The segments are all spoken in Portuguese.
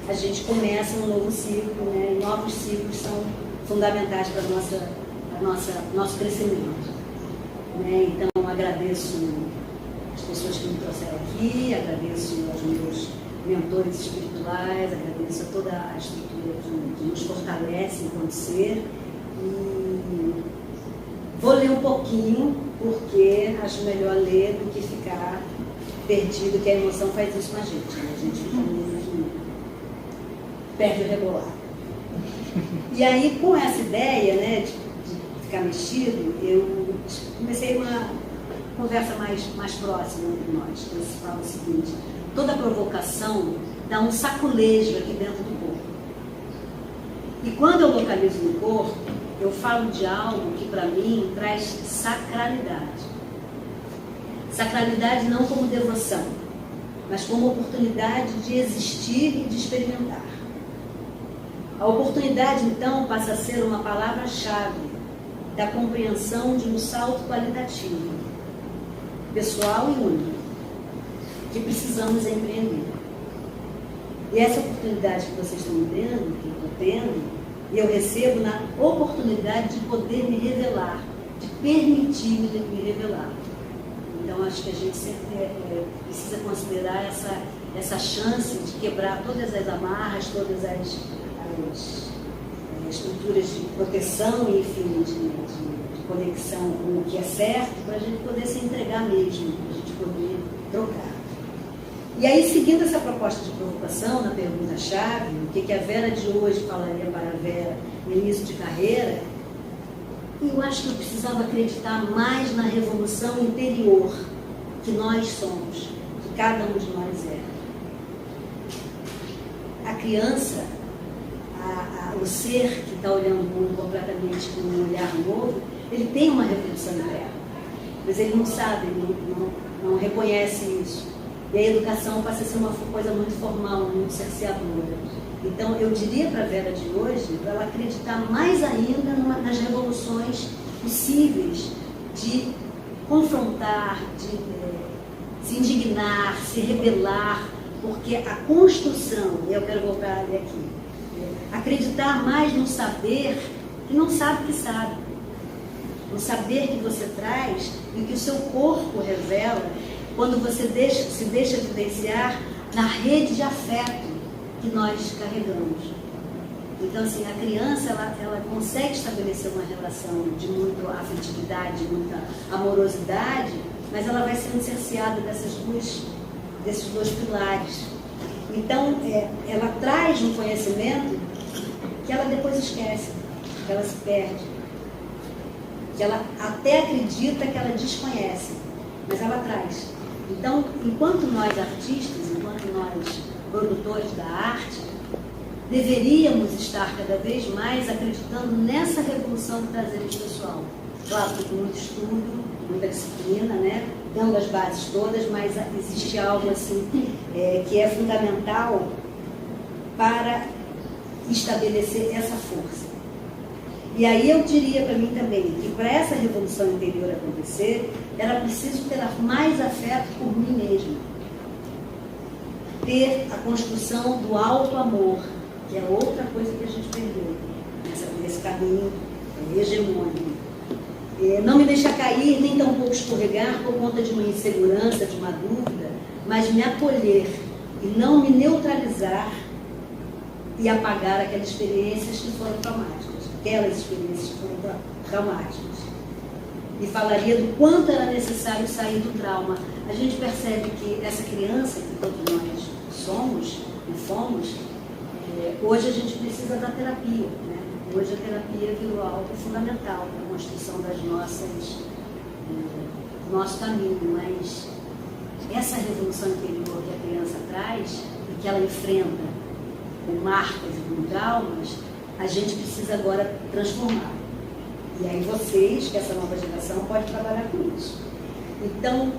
A gente começa um novo ciclo, né? E novos ciclos são fundamentais para nosso crescimento. Né? Então, agradeço as pessoas que me trouxeram aqui, agradeço aos meus mentores espirituais, agradeço a toda a estrutura que nos fortalece enquanto ser. E vou ler um pouquinho, porque acho melhor ler do que ficar perdido, que a emoção faz isso com a gente. Né? A gente fica meio que perde o rebolar. E aí, com essa ideia, né, de ficar mexido, eu comecei uma conversa mais próxima entre nós. Eu falo o seguinte: toda provocação dá um saculejo aqui dentro do corpo. E quando eu localizo no corpo, eu falo de algo que para mim traz sacralidade. Sacralidade não como devoção, mas como oportunidade de existir e de experimentar. A oportunidade, então, passa a ser uma palavra-chave da compreensão de um salto qualitativo, pessoal e único, que precisamos empreender. E essa oportunidade que vocês estão tendo, que eu estou tendo, eu recebo na oportunidade de poder me revelar, de permitir me revelar. Então, acho que a gente sempre precisa considerar essa chance de quebrar todas as amarras, todas as estruturas de proteção, enfim, de conexão com o que é certo, para a gente poder se entregar mesmo, para a gente poder trocar. E aí, seguindo essa proposta de provocação, na pergunta-chave, o que a Vera de hoje falaria para a Vera no início de carreira, eu acho que eu precisava acreditar mais na revolução interior que nós somos, que cada um de nós é. A criança, o ser que está olhando o mundo completamente com um olhar novo, ele tem uma revolução interna, mas ele não sabe, não reconhece isso. E a educação passa a ser uma coisa muito formal, muito cerceadora. Então, eu diria para a Vera de hoje, para ela acreditar mais ainda nas revoluções possíveis de confrontar, de se indignar, se rebelar, porque a construção, e eu quero voltar ali aqui, acreditar mais no saber que não sabe que sabe. No saber que você traz e que o seu corpo revela quando você se deixa vivenciar na rede de afeto que nós carregamos. Então, assim, a criança, ela consegue estabelecer uma relação de muita afetividade, de muita amorosidade, mas ela vai sendo cerceada desses dois pilares. Então, ela traz um conhecimento que ela depois esquece, que ela se perde, que ela até acredita que ela desconhece, mas ela traz. Então, enquanto nós artistas, enquanto nós produtores da arte, deveríamos estar cada vez mais acreditando nessa revolução do prazer pessoal. Claro que com muito estudo, muita disciplina, né? Dando as bases todas, mas existe algo assim que é fundamental para estabelecer essa força. E aí eu diria para mim também que para essa revolução interior acontecer, era preciso ter mais afeto por mim mesma. Ter a construção do auto-amor, que é outra coisa que a gente perdeu nesse caminho hegemônico. Não me deixar cair, nem tampouco escorregar por conta de uma insegurança, de uma dúvida, mas me acolher e não me neutralizar e apagar aquelas experiências que foram traumáticas. Aquelas experiências que foram traumáticas. E falaria do quanto era necessário sair do trauma. A gente percebe que essa criança que todos nós somos e fomos, hoje a gente precisa da terapia, né? Hoje a terapia virou algo fundamental para a construção das do nosso caminho, mas essa revolução interior que a criança traz e que ela enfrenta com marcas e com traumas, a gente precisa agora transformar. E aí vocês, que essa nova geração, pode trabalhar com isso. Então,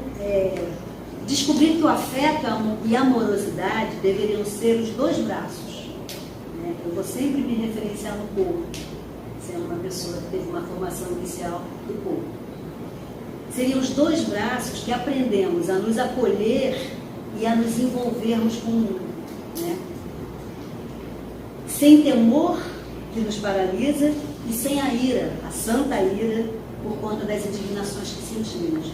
descobrir que o afeto e a amorosidade deveriam ser os dois braços. Né? Eu vou sempre me referenciar no corpo, sendo uma pessoa que teve uma formação inicial do corpo. Seriam os dois braços que aprendemos a nos acolher e a nos envolvermos com o mundo. Né? Sem temor que nos paralisa e sem a ira, a santa ira, por conta das indignações que sentimos,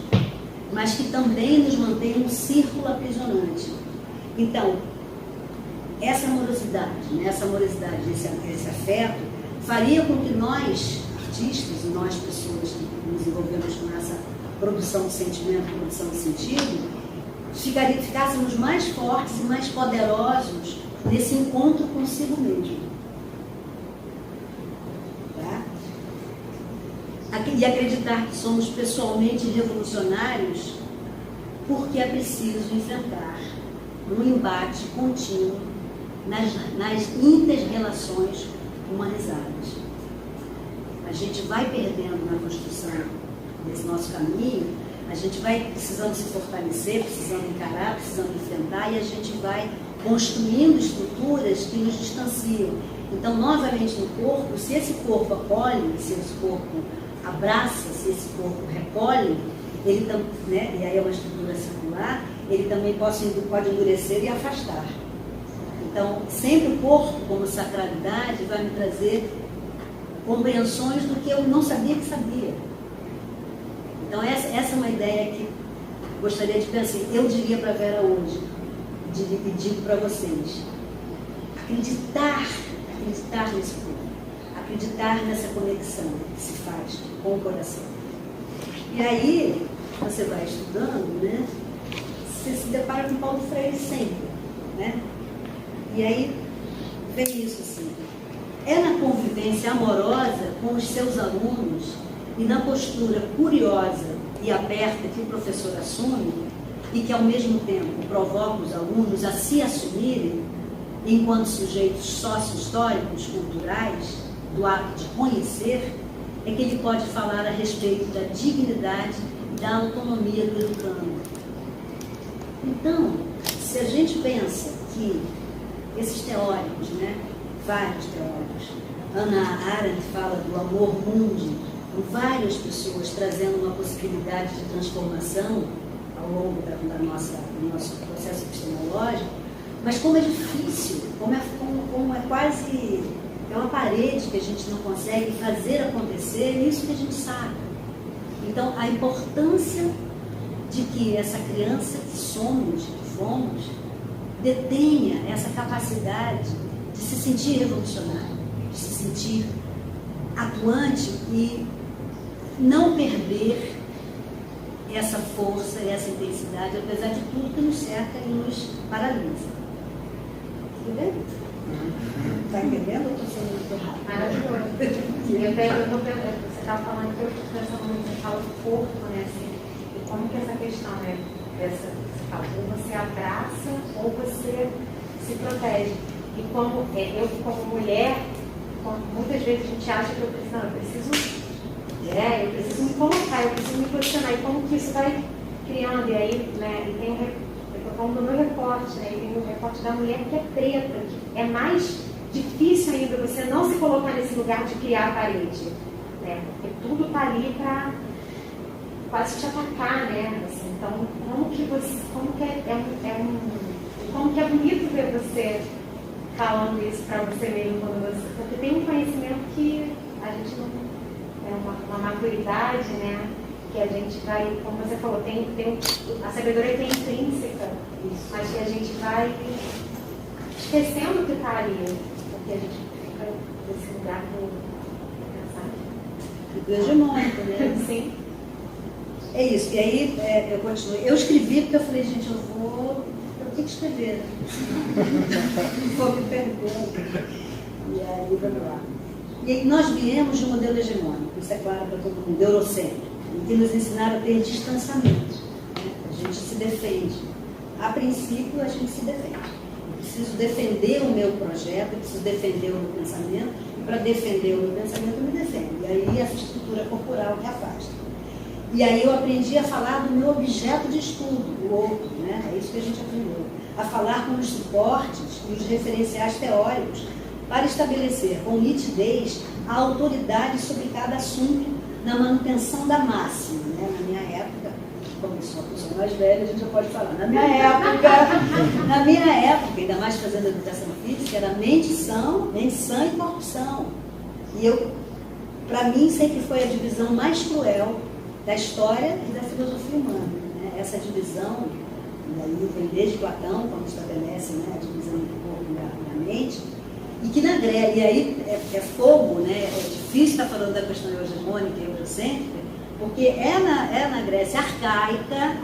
mas que também nos mantém um círculo aprisionante. Então, essa amorosidade, né, esse afeto, faria com que nós, artistas, e nós, pessoas que nos envolvemos com essa produção de sentimento, produção de sentido, ficássemos mais fortes e mais poderosos nesse encontro consigo mesmo. E acreditar que somos pessoalmente revolucionários porque é preciso enfrentar um embate contínuo nas inter-relações humanizadas. A gente vai perdendo na construção desse nosso caminho, a gente vai precisando se fortalecer, precisando encarar, precisando enfrentar, e a gente vai construindo estruturas que nos distanciam. Então, novamente no corpo, se esse corpo acolhe, se esse corpo abraça, se esse corpo recolhe, ele né, e aí é uma estrutura circular, ele também pode endurecer e afastar. Então, sempre o corpo, como sacralidade, vai me trazer compreensões do que eu não sabia que sabia. Então, essa é uma ideia que gostaria de pensar. Eu diria para a Vera hoje, e digo para vocês, acreditar nesse corpo. Acreditar nessa conexão que se faz com o coração. E aí, você vai estudando, né? Você se depara com Paulo Freire sempre, né? E aí, vem isso assim. É na convivência amorosa com os seus alunos e na postura curiosa e aberta que o professor assume e que, ao mesmo tempo, provoca os alunos a se assumirem enquanto sujeitos sócio-históricos, culturais, do ato de conhecer, é que ele pode falar a respeito da dignidade e da autonomia do educando. Então, se a gente pensa que esses teóricos, né, vários teóricos, Hannah Arendt fala do amor mundi, com várias pessoas trazendo uma possibilidade de transformação ao longo do nosso processo epistemológico, mas como é difícil, como é quase... É uma parede que a gente não consegue fazer acontecer, isso que a gente sabe. Então, a importância de que essa criança que somos, que fomos, detenha essa capacidade de se sentir revolucionário, de se sentir atuante e não perder essa força e essa intensidade, apesar de tudo que nos cerca e nos paralisa. Tudo bem? Está entendendo ou estou sendo muito rápido? Maravilhoso. Você estava falando que eu estou pensando muito, você fala do corpo, né? Assim, e como que essa questão, né? Você fala, ou você abraça ou você se protege. E como eu, como mulher, muitas vezes a gente acha que eu preciso me colocar, eu preciso me posicionar. E como que isso vai criando? E aí, né, e tem eu estou falando do meu recorte, né, e tem o recorte da mulher que é preta, que é mais difícil ainda você não se colocar nesse lugar de criar a parede, né? Porque tudo está ali para quase te atacar, né? Assim, então, como que é bonito ver você falando isso para você mesmo, porque tem um conhecimento que a gente não é uma maturidade, né? Que a gente vai, como você falou, a sabedoria tem intrínseca, mas que a gente vai esquecendo que está ali, porque a gente fica nesse lugar do hegemônico, né? Sim. É isso. E aí eu continuo. Eu escrevi porque eu falei, gente, eu tenho que escrever. Vou me perguntar. E aí, vamos lá. E aí nós viemos de um modelo hegemônico, isso é claro para todo mundo, eurocêntrico, em que nos ensinaram a ter distanciamento. Né? A gente se defende. A princípio, a gente se defende. Eu preciso defender o meu projeto, eu preciso defender o meu pensamento, e para defender o meu pensamento, eu me defendo. E aí essa estrutura corporal que afasta. E aí eu aprendi a falar do meu objeto de estudo, o outro, né? É isso que a gente aprendeu. A falar com os suportes e os referenciais teóricos para estabelecer com nitidez a autoridade sobre cada assunto na manutenção da máxima, né? Na minha época, como eu sou a pessoa mais velha, a gente já pode falar. Na minha época, ainda mais fazendo educação física, era mente sã e corpo são. E para mim, sempre foi a divisão mais cruel da história e da filosofia humana, né? Essa divisão, e aí vem desde Platão, quando estabelece, né, a divisão do corpo e da mente, e que na Grécia, e aí é fogo, né? É difícil estar falando da questão hegemônica e eurocêntrica, porque é na Grécia arcaica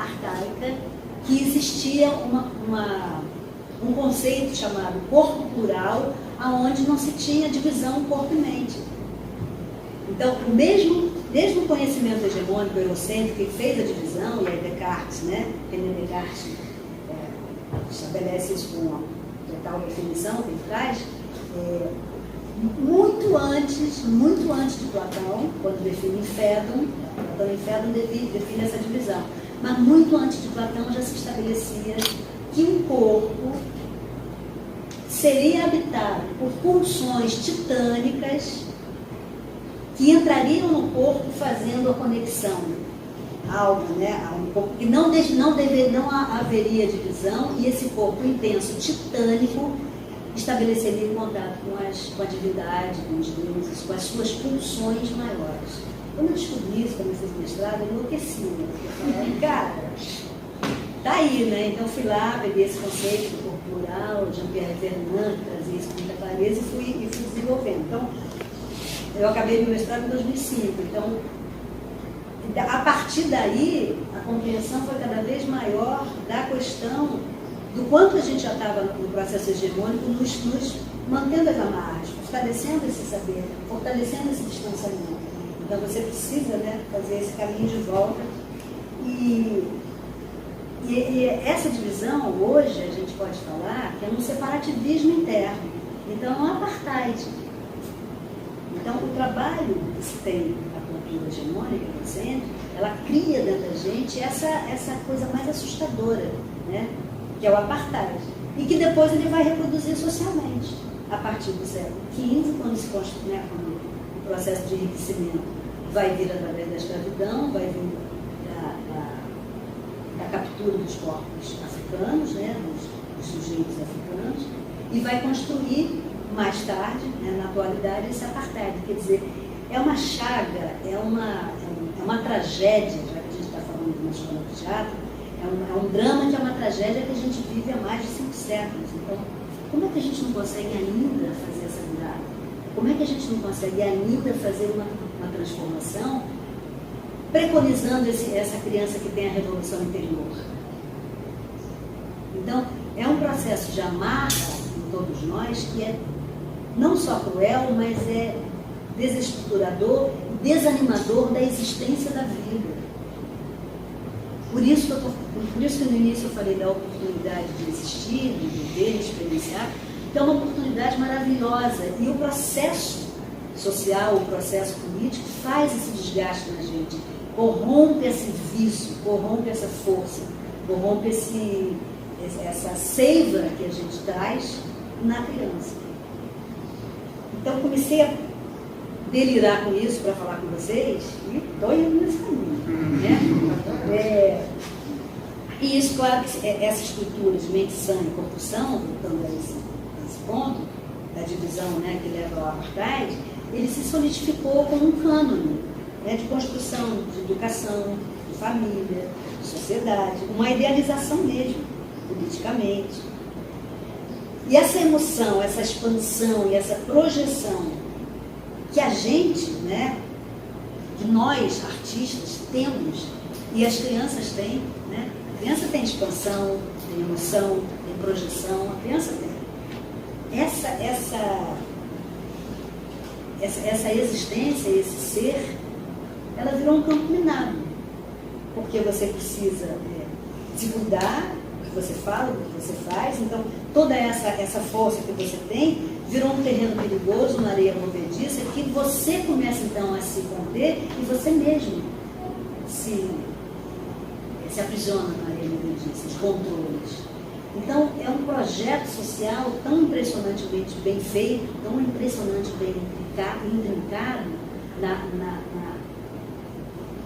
que existia um conceito chamado corpo plural, aonde não se tinha divisão corpo e mente. Então, o mesmo conhecimento hegemônico eurocêntrico que fez a divisão, e aí Descartes, né? René Descartes estabelece isso com uma total definição que ele traz, muito antes de Platão, quando define Fédon, Platão em Fédon define essa divisão, mas muito antes de Platão já se estabelecia que um corpo seria habitado por pulsões titânicas que entrariam no corpo fazendo a conexão alma, né, a um corpo que não haveria divisão, e esse corpo intenso, titânico, estabeleceria contato com a divindade, com os deuses, com as suas pulsões maiores. Quando eu descobri isso, quando eu fiz mestrado, eu enlouqueci, né? Eu falei, cara, tá aí, né? Então fui lá, peguei esse conceito do corpo plural, Jean-Pierre Vernant, trazia isso com muita clareza e fui desenvolvendo. Então, eu acabei meu mestrado em 2005, então, a partir daí, a compreensão foi cada vez maior da questão do quanto a gente já estava no processo hegemônico, nos mantendo as amarras, fortalecendo esse saber, fortalecendo esse distanciamento. Então, você precisa, né, fazer esse caminho de volta. E essa divisão, hoje, a gente pode falar que é um separativismo interno. Então, é um apartheid. Então, o trabalho que se tem na cultura hegemônica, ela cria dentro da gente essa coisa mais assustadora, né? Que é o apartheid. E que depois ele vai reproduzir socialmente. A partir do século XV, quando se constrói, né, quando o processo de enriquecimento vai vir através da escravidão, vai vir da captura dos corpos africanos, né, dos sujeitos africanos, e vai construir mais tarde, né, na atualidade, esse apartheid. Quer dizer, é uma chaga, é uma tragédia, já que a gente está falando de uma escola de teatro, é um drama que é uma tragédia que a gente vive há mais de 5 séculos. Então, como é que a gente não consegue ainda fazer essa virada? Como é que a gente não consegue ainda fazer uma transformação preconizando essa criança que tem a revolução interior? Então, é um processo de amarra em todos nós que é não só cruel, mas é desestruturador, desanimador da existência da vida. Por isso que no início eu falei da oportunidade de existir, de viver, de experienciar, Então, é uma oportunidade maravilhosa. E o processo social, o processo político faz esse desgaste na gente, corrompe esse vício, corrompe essa força, corrompe essa seiva que a gente traz na criança. Então, comecei a delirar com isso para falar com vocês e estou indo nesse caminho. Né? E isso, claro, que essa estrutura de mente sã e corpo são, voltando a esse ponto da divisão, né, que leva ao apartheid, ele se solidificou como um cânone, né, de construção, de educação, de família, de sociedade, uma idealização mesmo, politicamente. E essa emoção, essa expansão e essa projeção que a gente, né, que nós, artistas, temos, e as crianças têm, né? A criança tem expansão, tem emoção, tem projeção, a criança tem. Essa existência, esse ser, ela virou um campo minado, porque você precisa se cuidar do que você fala, do que você faz. Então, toda essa força que você tem virou um terreno perigoso, uma areia movediça, que você começa então a se conter e você mesmo se aprisiona na areia movediça, os controles. Então, é um projeto social tão impressionantemente bem feito, tão impressionantemente bem intrincado,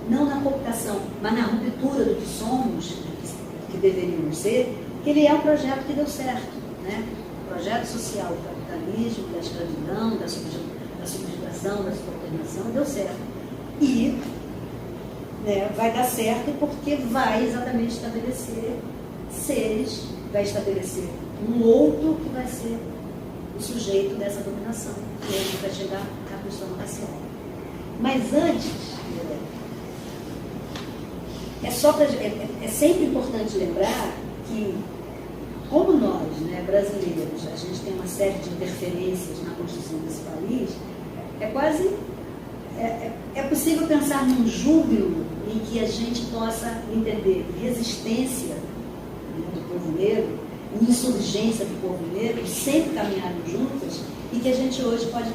não na cooptação, mas na ruptura do que somos, do que deveríamos ser, que ele é um projeto que deu certo, né? O projeto social do capitalismo, da escravidão, da subjugação, da subalternação, deu certo. E vai dar certo porque vai exatamente estabelecer seres, vai estabelecer um outro que vai ser o sujeito dessa dominação, e aí vai chegar à questão racial. Mas antes, é sempre importante lembrar que, como nós, né, brasileiros, a gente tem uma série de interferências na construção desse país, é possível pensar num júbilo em que a gente possa entender resistência do povo negro, insurgência do povo negro, sempre caminhando juntas, e que a gente hoje pode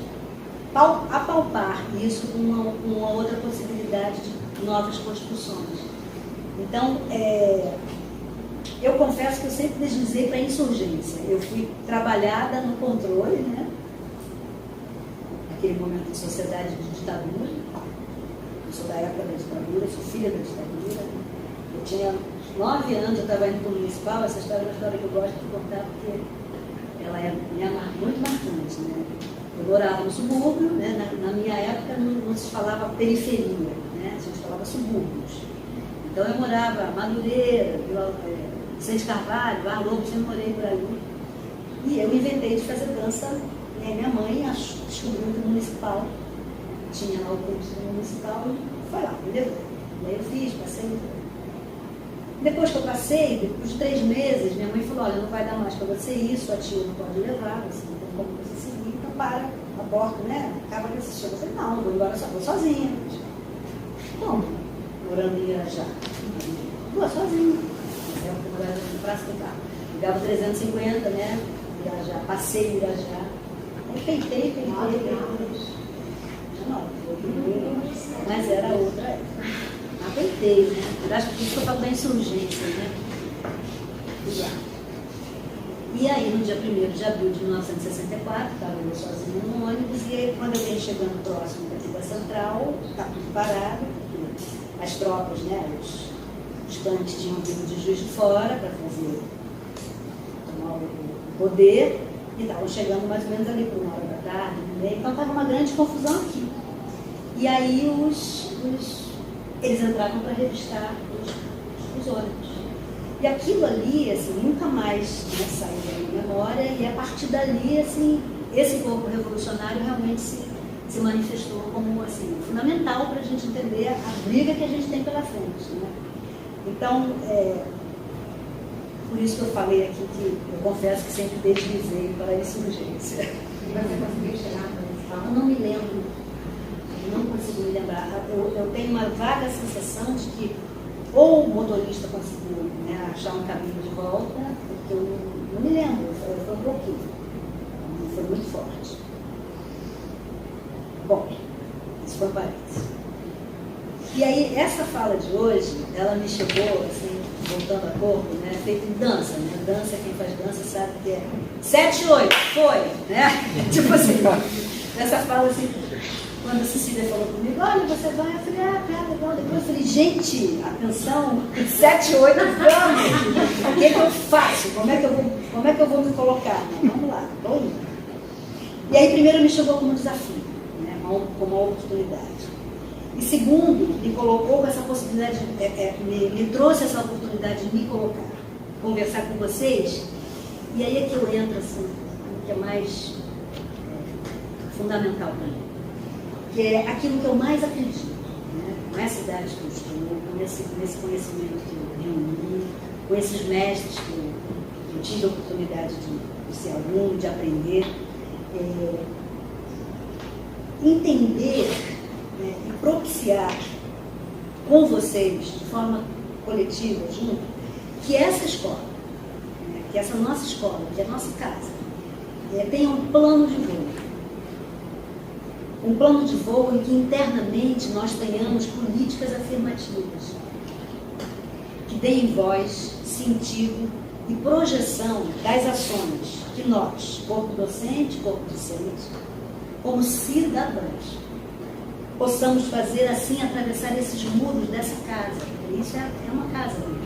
apalpar isso com uma outra possibilidade de novas construções. Então, eu confesso que eu sempre deslizei para a insurgência. Eu fui trabalhada no controle, né? Naquele momento de sociedade de ditadura. Eu sou da época da ditadura, sou filha da ditadura. Eu tinha 9 anos, eu estava indo para o municipal. Essa história é uma história que eu gosto de contar porque ela é muito marcante, né? Eu morava no subúrbio, né? Na minha época não se falava periferia, né? A gente falava subúrbios. Então eu morava Madureira, Vicente Carvalho, Bar Lobo, sempre morei por ali. E eu inventei de fazer dança. E minha mãe descobriu que o municipal tinha lá o curso municipal e foi lá, me levou. E aí eu fiz, passei. Depois que eu passei, depois de 3 meses, minha mãe falou: olha, não vai dar mais para você isso, sua tia não pode levar, você não tem como você seguir, então para, aborta, né? Acaba que você chega. Eu falei: não, vou embora, vou sozinha. Como? Morando em Irajá. Vou sozinha. Eu morava no Praça do Carro. Pegava 350, né? Irajá, passei em Irajá. Aí peitei. Mas era outra época. Mas peitei, né? Eu acho que isso eu falo da insurgência, né? E aí, no dia 1º de abril de 1964, estava eu sozinha no ônibus, e aí, quando eu venho chegando próximo daqui da Central, está tudo parado, porque as tropas, né, os tanques tinham vindo de Juiz de Fora para tomar o poder, e estavam chegando mais ou menos ali por 1h da tarde, então estava uma grande confusão aqui. E aí eles entravam para revistar os ônibus. E aquilo ali, assim, nunca mais, né, saiu da minha memória, e a partir dali, assim, esse corpo revolucionário realmente se manifestou como, assim, fundamental para a gente entender a briga que a gente tem pela frente, né? Então, por isso que eu falei aqui que eu confesso que sempre deslizei para a insurgência. E você conseguiu chegar no municipal? Eu não me lembro, não consigo me lembrar. Eu tenho uma vaga sensação de que ou o motorista conseguiu, né, achar um caminho de volta, porque eu não me lembro, foi um pouquinho. foi muito forte. Bom, isso foi um parênteses. E aí, essa fala de hoje, ela me chegou, assim, voltando a corpo, né, feito em dança, né? Dança, quem faz dança sabe que é 7, 8, foi, né? Tipo assim, essa fala assim, quando a Cecília falou comigo, olha, você vai, eu falei, pera, legal. Depois eu falei, gente, atenção, 7, 8, vamos! O que eu faço? Como é que eu vou me colocar? Né? Vamos lá, vamos lá. E aí, primeiro, me chegou como um desafio, né? Como uma oportunidade. E segundo, me colocou com essa possibilidade, me trouxe essa oportunidade de me colocar, conversar com vocês. E aí é que eu entro, assim, no que é mais fundamental para mim. Que é aquilo que eu mais acredito, né? Com essa idade que eu estou, com esse conhecimento que eu reuni, com esses mestres que eu tive a oportunidade de ser aluno, de aprender, entender, né, e propiciar com vocês, de forma coletiva, junto, que essa escola, né, que essa nossa escola, que é a nossa casa, tenha um plano de voo. Um plano de voo em que internamente nós tenhamos políticas afirmativas, que deem voz, sentido e projeção das ações que nós, corpo docente, corpo discente, como cidadãos, possamos fazer assim, atravessar esses muros dessa casa. Isso é uma casa mesmo.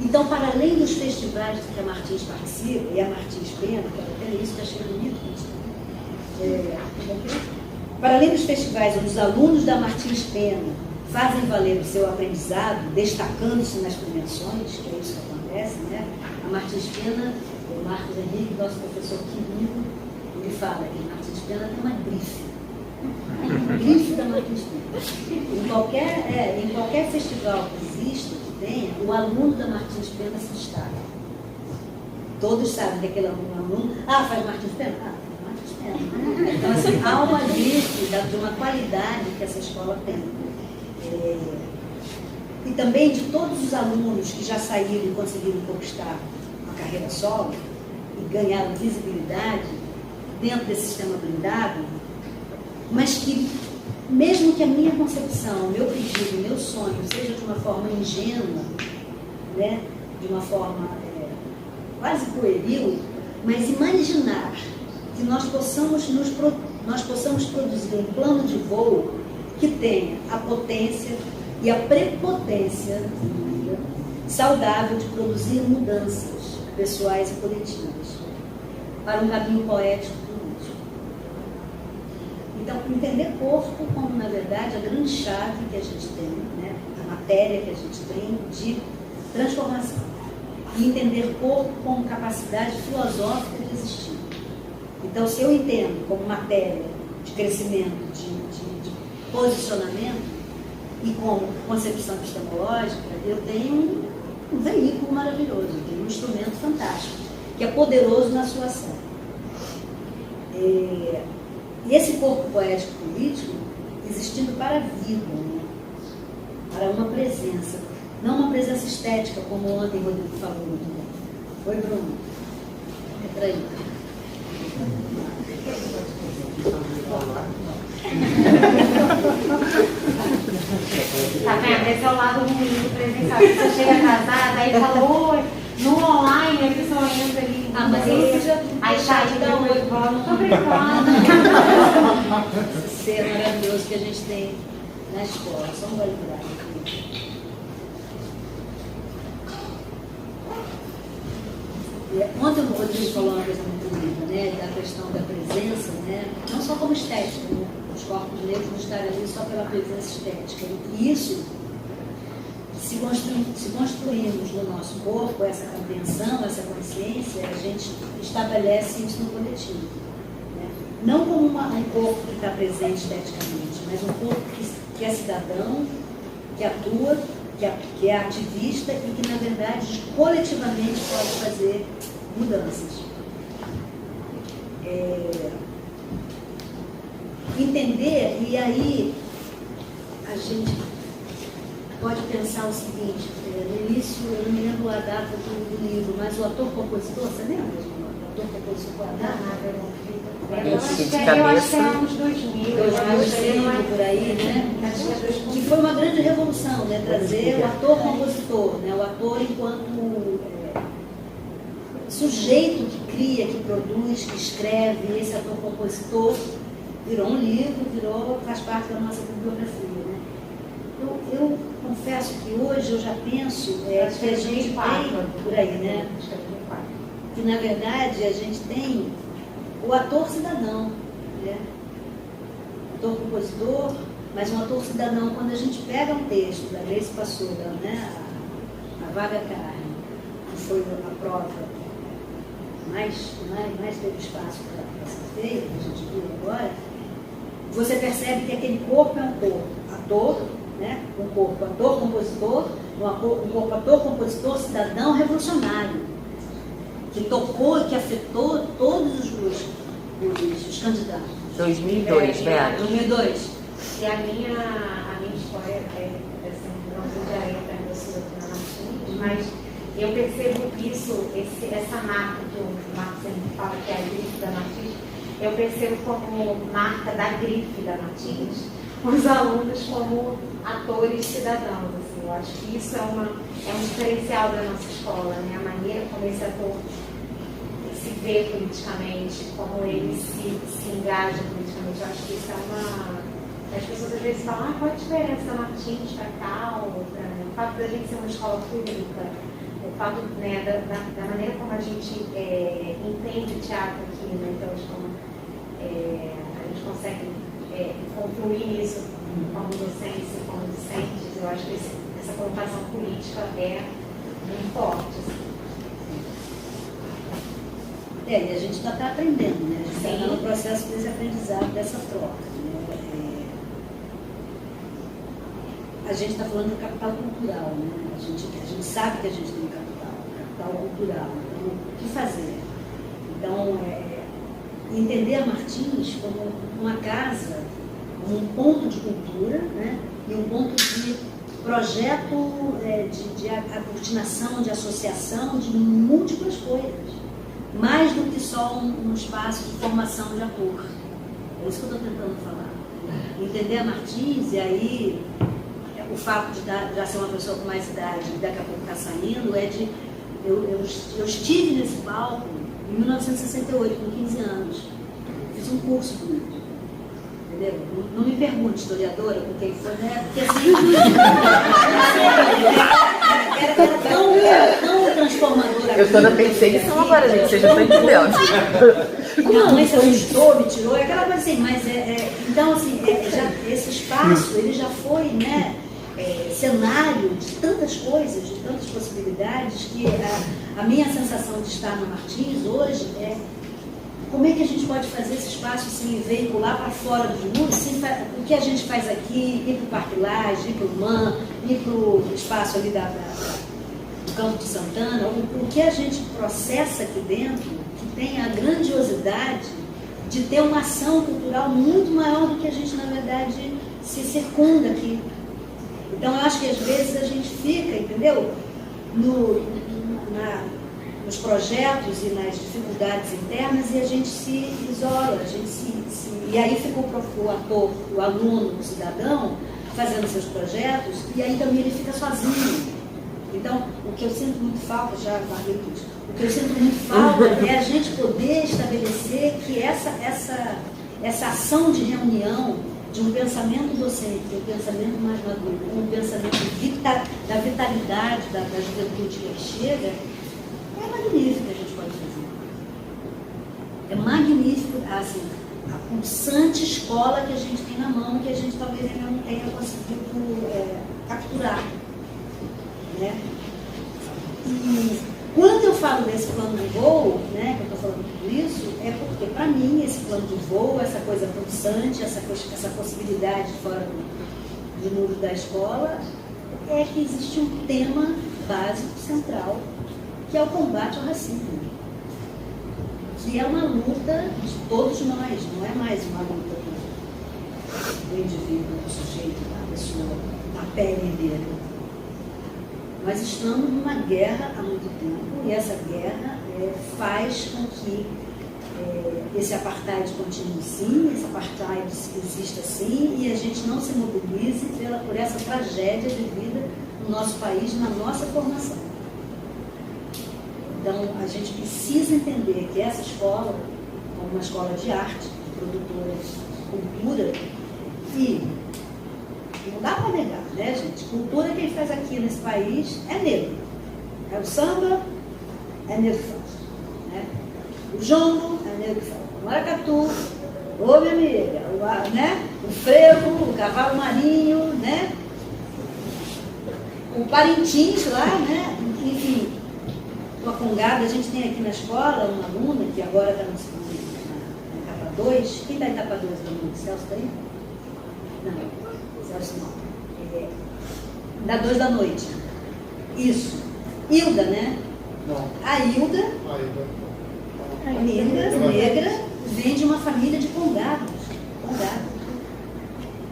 Então, para além dos festivais que a Martins participa, e a Martins Pena, que até isso está cheio bonito, para além dos festivais onde os alunos da Martins Pena fazem valer o seu aprendizado, destacando-se nas premiações, que é isso que acontece, né? A Martins Pena, o Marcos Henrique, nosso professor querido, ele fala que a Martins Pena tem uma grife da Martins Pena. Em qualquer festival que exista, que tenha, o aluno da Martins Pena se destaca. Todos sabem que aquele aluno, faz Martins Pena? Então, assim, há uma grife de uma qualidade que essa escola tem. E também de todos os alunos que já saíram e conseguiram conquistar uma carreira solo e ganharam visibilidade dentro desse sistema blindado, mas que, mesmo que a minha concepção, o meu pedido, o meu sonho seja de uma forma ingênua, né, de uma forma quase pueril, mas imaginar que nós possamos produzir um plano de voo que tenha a potência e a prepotência saudável de produzir mudanças pessoais e coletivas para um caminho poético político. Então, entender corpo como, na verdade, a grande chave que a gente tem, né, a matéria que a gente tem de transformação. E entender corpo como capacidade filosófica de existir. Então, se eu entendo como matéria de crescimento, de posicionamento e como concepção epistemológica, eu tenho um veículo maravilhoso, eu tenho um instrumento fantástico, que é poderoso na sua ação. E esse corpo poético político existindo para a vida, né? Para uma presença, não uma presença estética, como ontem o Rodrigo falou muito bem. Oi, Bruno. Entra aí. Tá vendo? Esse é o lado ruim do presencial. Você chega casada, aí fala, oi, no online, a pessoa entra ali. Mas isso já aí chat dá um oi, não tô brincando. Esse ser maravilhoso que a gente tem na escola, só um validade. Ontem o Rodrigo falou uma coisa muito bonita, né, da questão da presença, né, não só como estética, né, os corpos negros não estarem ali só pela presença estética. E isso, se construirmos no nosso corpo essa compreensão, essa consciência, a gente estabelece isso no coletivo. Né? Não como um corpo que está presente esteticamente, mas um corpo que é cidadão, que atua, que é ativista e que, na verdade, coletivamente pode fazer mudanças. Entender, e aí a gente pode pensar o seguinte, no início, eu não me lembro a data do livro, mas o ator-compositor, você lembra? O ator, compositor, qual é a data? Eu acho que é uns 2000, 2005, por aí, né? Que foi uma grande revolução, né? Trazer o ator-compositor, né? O ator enquanto sujeito que cria, que produz, que escreve. Esse ator-compositor virou um livro, faz parte da nossa bibliografia, né? Eu confesso que hoje eu já penso que a gente tem, por aí, né? Que na verdade a gente tem o ator cidadão, né? Ator compositor, mas um ator cidadão, quando a gente pega um texto da Gleice Passura, né? A Vaga Carne, que foi a prova mais teve espaço para ser feita, que a gente viu agora, você percebe que aquele corpo é um corpo ator, né? Um corpo ator-compositor, um corpo ator-compositor cidadão revolucionário, que tocou e que afetou todos os candidatos. 2002, Beata. 2002. E a minha história não viajaria para a professora Martins, mas eu percebo essa marca que o Marcos sempre fala, que é a grife da Martins, eu percebo como marca da grife da Martins, os alunos como atores cidadãos. Assim, eu acho que isso é um diferencial da nossa escola, né? A maneira como esse ator se vê politicamente, como ele se engaja politicamente. Eu acho que isso é uma... As pessoas às vezes falam, qual a diferença Martins para cá ou para... O fato da gente ser uma escola pública, o fato, né, da maneira como a gente entende o teatro aqui, né? Então, a gente consegue concluir nisso como docência, como discentes. Eu acho que essa conotação política é muito forte. Assim. E a gente está aprendendo, né? A gente está no processo desse aprendizado, dessa troca. Né? A gente está falando do capital cultural, né? A gente sabe que a gente tem um capital cultural. Então, o que fazer? Então, entender a Martins como uma casa, como um ponto de cultura, né? E um ponto de projeto de aglutinação, de associação de múltiplas coisas. Mais do que só um espaço de formação de ator. É isso que eu estou tentando falar. Entender a Martins, e aí o fato de já ser uma pessoa com mais idade e daqui a pouco estar saindo, eu estive nesse palco em 1968, com 15 anos. Fiz um curso bonito. Entendeu? Não me pergunte, historiadora, com quem foi, né? Porque assim, era tão transformadora. Eu estou na perseguição agora, gente, vocês já estão entendendo. Não, mas eu estou, me tirou, é aquela coisa assim, mas então assim, esse espaço, ele já foi, né, cenário de tantas coisas, de tantas possibilidades, que a minha sensação de estar no Martins hoje é como é que a gente pode fazer esse espaço assim, veicular para fora dos muros, assim, o que a gente faz aqui, ir para o Parque Lage, ir para o MAN, ir para o espaço ali do Campo de Santana, o que a gente processa aqui dentro, que tem a grandiosidade de ter uma ação cultural muito maior do que a gente, na verdade, se circunda aqui. Então, eu acho que às vezes a gente fica, entendeu? Nos projetos e nas dificuldades internas e a gente se isola, e aí fica o ator, o aluno, o cidadão fazendo seus projetos e aí também ele fica sozinho. Então, o que eu sinto muito falta, já guardei tudo, o que eu sinto muito falta é a gente poder estabelecer que essa ação de reunião de um pensamento docente, de um pensamento mais maduro, um pensamento da vitalidade da juventude que chega, é magnífico que a gente pode fazer. É magnífico, assim, a pulsante escola que a gente tem na mão, que a gente talvez ainda não tenha conseguido capturar. Né? E quando eu falo desse plano de voo, né, que eu estou falando tudo isso, é porque, para mim, esse plano de voo, essa coisa pulsante, essa possibilidade fora do muro da escola, é que existe um tema básico, central, que é o combate ao racismo, que é uma luta de todos nós, não é mais uma luta do indivíduo, do sujeito, da pessoa, da pele dele. Nós estamos numa guerra há muito tempo, e essa guerra faz com que esse apartheid continue sim, esse apartheid exista sim, e a gente não se mobilize por essa tragédia vivida no nosso país, na nossa formação. Então, a gente precisa entender que essa escola, como uma escola de arte, produtora de cultura, e não dá para negar, né, gente? Cultura quem faz aqui nesse país é negro. É o samba, é negro que faz. Né? O jongo, é negro que faz. O maracatu, ô minha amiga, né? O frevo, o cavalo marinho, né? O Parintins lá, né? Enfim, uma congada. A gente tem aqui na escola uma aluna que agora está na etapa 2. Quem está em etapa 2 da aluna? Celso está aí? Não, Celso não. Da 2 da noite. Isso. Hilda, né? Não. A Hilda, negra, vem de uma família de congados.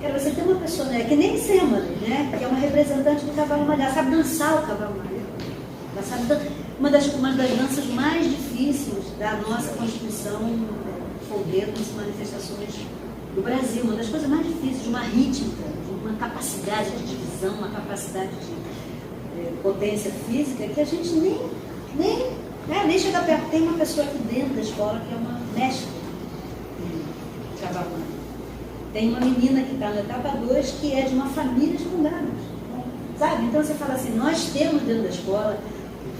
Cara, você tem uma pessoa, né, que nem Semane, né? Que é uma representante do cavalo malhado, sabe dançar o cavalo malhado. Ela sabe uma das danças mais difíceis da nossa Constituição, folguetos, manifestações do Brasil. Uma das coisas mais difíceis, de uma rítmica, de uma capacidade de divisão, uma capacidade de potência física, que a gente nem chega perto. Tem uma pessoa aqui dentro da escola que é uma mestra de cavalo malhado. Tem uma menina que está na etapa 2 que é de uma família de congados. Sabe? Então você fala assim, nós temos dentro da escola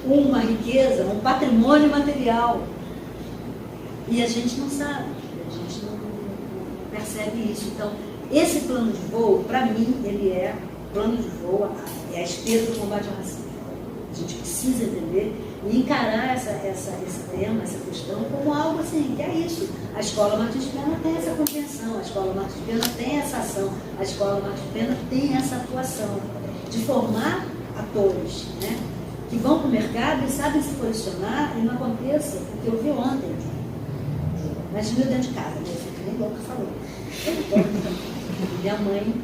uma riqueza, um patrimônio material. E a gente não sabe, a gente não percebe isso. Então, esse plano de voo, para mim, ele é plano de voo, é a esteira do combate ao racismo. A gente precisa entender e encarar esse tema, essa questão, como algo assim, que é isso. A Escola Martins Pena tem essa compreensão, a Escola Martins Pena tem essa ação, a Escola Martins Pena tem essa atuação de formar atores, né, que vão para o mercado e sabem se posicionar e não aconteça o que eu vi ontem. Imagina eu dentro de casa, né? Nem louco falou. Minha mãe,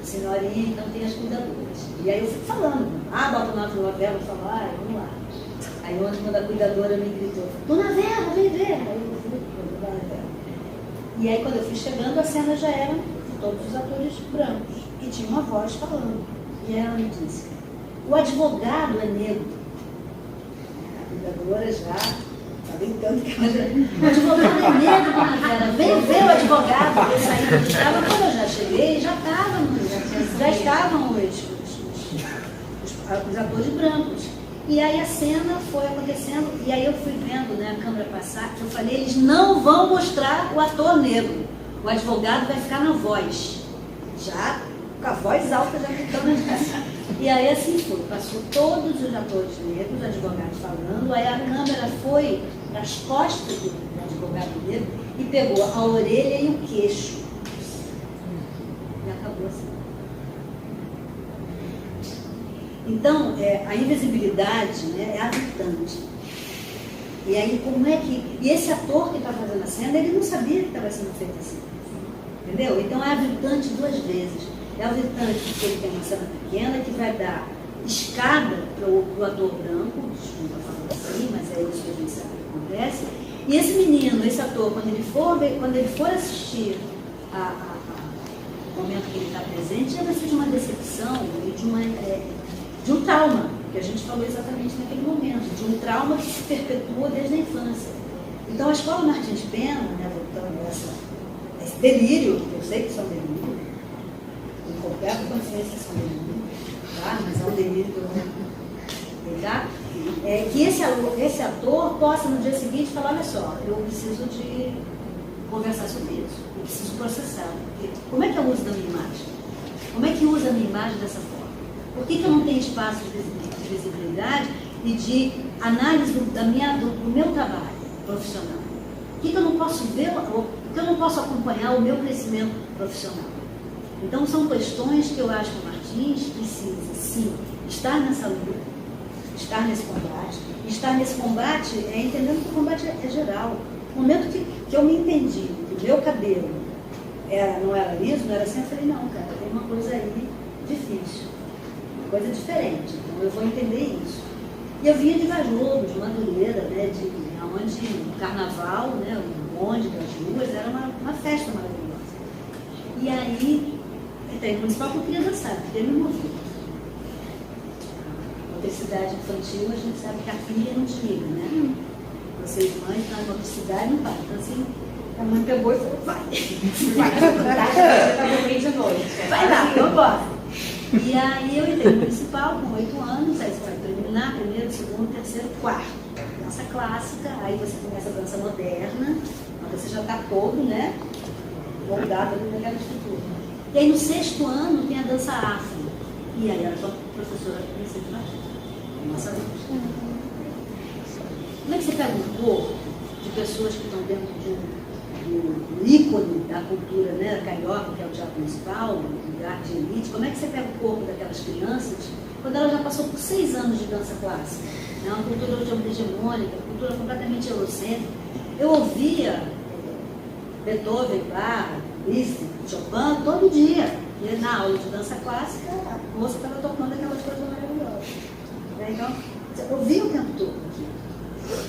senhorinha, então tem as cuidadoras. E aí eu fico falando, bota o nome na novela, eu falo, vamos lá. Aí ontem, quando a cuidadora me gritou, Dona Vera, vem ver. Aí eu fui, Dona Vera. E aí, quando eu fui chegando, a cena já era de todos os atores brancos, que tinha uma voz falando. E ela me disse, o advogado é negro. A cuidadora já está brincando que ela já... O advogado é negro, Dona Vera, vem ver o advogado. Eu saí do estava, quando eu já cheguei, já estavam os atores brancos. E aí a cena foi acontecendo, e aí eu fui vendo, né, a câmera passar, que eu falei, eles não vão mostrar o ator negro. O advogado vai ficar na voz. Já com a voz alta, já gritando. E aí assim foi, passou todos os atores negros, advogados falando, aí a câmera foi para as costas do advogado negro e pegou a orelha e o queixo. E acabou assim. Então, a invisibilidade, né, é aviltante. E aí, como é que... E esse ator que está fazendo a cena, ele não sabia que estava sendo feito assim. Entendeu? Então, é aviltante duas vezes. É aviltante porque ele tem uma cena pequena que vai dar escada para o ator branco, desculpa falar assim, mas é isso que a gente sabe que acontece. E esse menino, esse ator, quando ele for assistir o momento que ele está presente, vai ser de uma decepção e de um trauma, que a gente falou exatamente naquele momento, de um trauma que se perpetua desde a infância. Então, a Escola Martins Pena, né, voltando a esse delírio, que eu sei que são delírios, com qualquer consciência que são delírios, tá? Mas é um delírio que eu não pegar, que esse ator possa, no dia seguinte, falar, olha só, eu preciso de conversar sobre isso, eu preciso processar. Como é que eu uso da minha imagem? Como é que usa a minha imagem dessa forma? Por que eu não tenho espaço de visibilidade e de análise do meu trabalho profissional? Por que eu não posso ver, por que eu não posso acompanhar o meu crescimento profissional? Então, são questões que eu acho que o Martins precisa, sim, estar nessa luta, estar nesse combate. Estar nesse combate é entendendo que o combate é geral. No momento que eu me entendi, que o meu cabelo não era liso, não era assim, eu falei, não, cara, tem uma coisa aí difícil. Coisa diferente, então eu vou entender isso. E eu vinha de Vaz Lobo, de Madureira, né, onde o carnaval, né, o bonde das ruas, era uma festa maravilhosa. E aí, entrei no municipal porque eu queria dançar, queria me mover. A motricidade infantil, a gente sabe que a filha não desliga, né? Vocês mães estão em motricidade, não param. Então assim, a mãe pegou e falou, vai. Vai de noite. Vai lá, vambora. E aí eu entrei no municipal com 8 anos, aí você vai preliminar, primeiro, segundo, terceiro, quarto. Dança clássica, aí você começa a dança moderna, mas você já está todo, né, moldado ali naquela estrutura. E aí no 6º ano tem a dança afro. E aí era só professora de baixo. Nossa, como é que você pega um corpo de pessoas que estão dentro de um ícone da cultura, né, carioca, que é o teatro municipal, um lugar de elite? Como é que você pega o corpo daquelas crianças quando ela já passou por 6 anos de dança clássica? É uma cultura hegemônica, cultura completamente eurocêntrica. Eu ouvia Beethoven, Bach, Liszt, Chopin todo dia. E na aula de dança clássica, a moça estava tocando aquelas coisas maravilhosas. Então, eu ouvia o tempo todo aqui.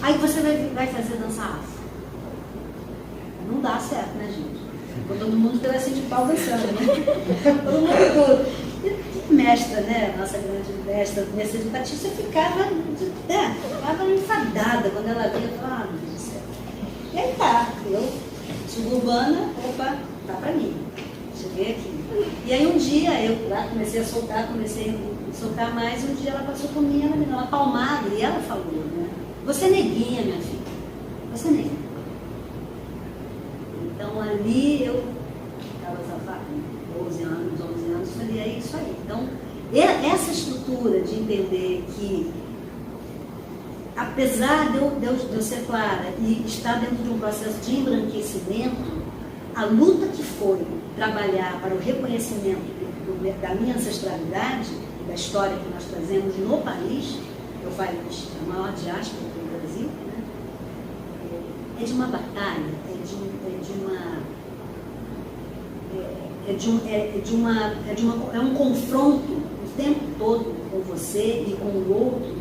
Aí você vai fazer dança afro. Não dá certo, né, gente? Ficou todo mundo pedacinho de pau dançando, né? Todo mundo. E mestra, né? Nossa grande mestra, Mercedes Batista, ficava enfadada quando ela via e falava, ah, meu Deus do céu. E aí tá, eu, suburbana, opa, tá pra mim. Cheguei aqui. E aí um dia eu lá comecei a soltar mais, e um dia ela passou por mim, ela me deu uma palmada e ela falou, né? Você é neguinha, minha filha. Você é neguinha. Então ali eu estava com 12 anos, 11 anos, falei, é isso aí. Então, essa estrutura de entender que, apesar de eu ser clara e estar dentro de um processo de embranquecimento, a luta que foi trabalhar para o reconhecimento da minha ancestralidade, da história que nós trazemos no país, eu falo a maior diáspora do Brasil, né? É de uma batalha, é um confronto o tempo todo com você e com o outro,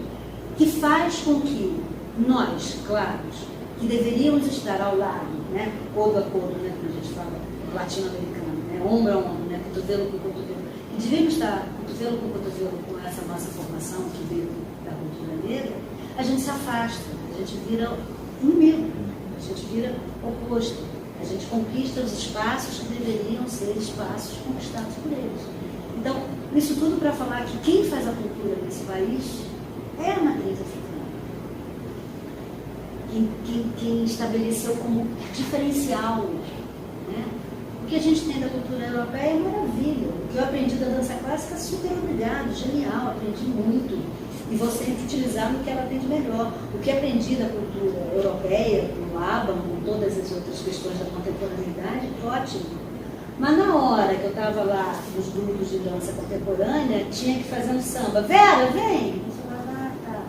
que faz com que nós, claros, que deveríamos estar ao lado, né, codo a codo, né, como a gente fala, latino-americano, né, ombro a ombro, né, cotovelo com cotovelo, que deveríamos estar cotovelo com cotovelo com essa nossa formação que veio da cultura negra, a gente se afasta, a gente vira inimigo, a gente vira oposto, a gente conquista os espaços que deveriam ser espaços conquistados por eles. Então, isso tudo para falar que quem faz a cultura nesse país é a matriz africana. Quem estabeleceu como diferencial, né? O que a gente tem da cultura europeia é maravilha. O que eu aprendi da dança clássica, super obrigado, genial, aprendi muito. E vou sempre utilizar no que ela tem de melhor. O que aprendi da cultura europeia, com o ABBA, com todas as outras questões da contemporaneidade, ótimo. Mas na hora que eu estava lá nos grupos de dança contemporânea, tinha que fazer um samba. Vera, vem! Eu falava, tá.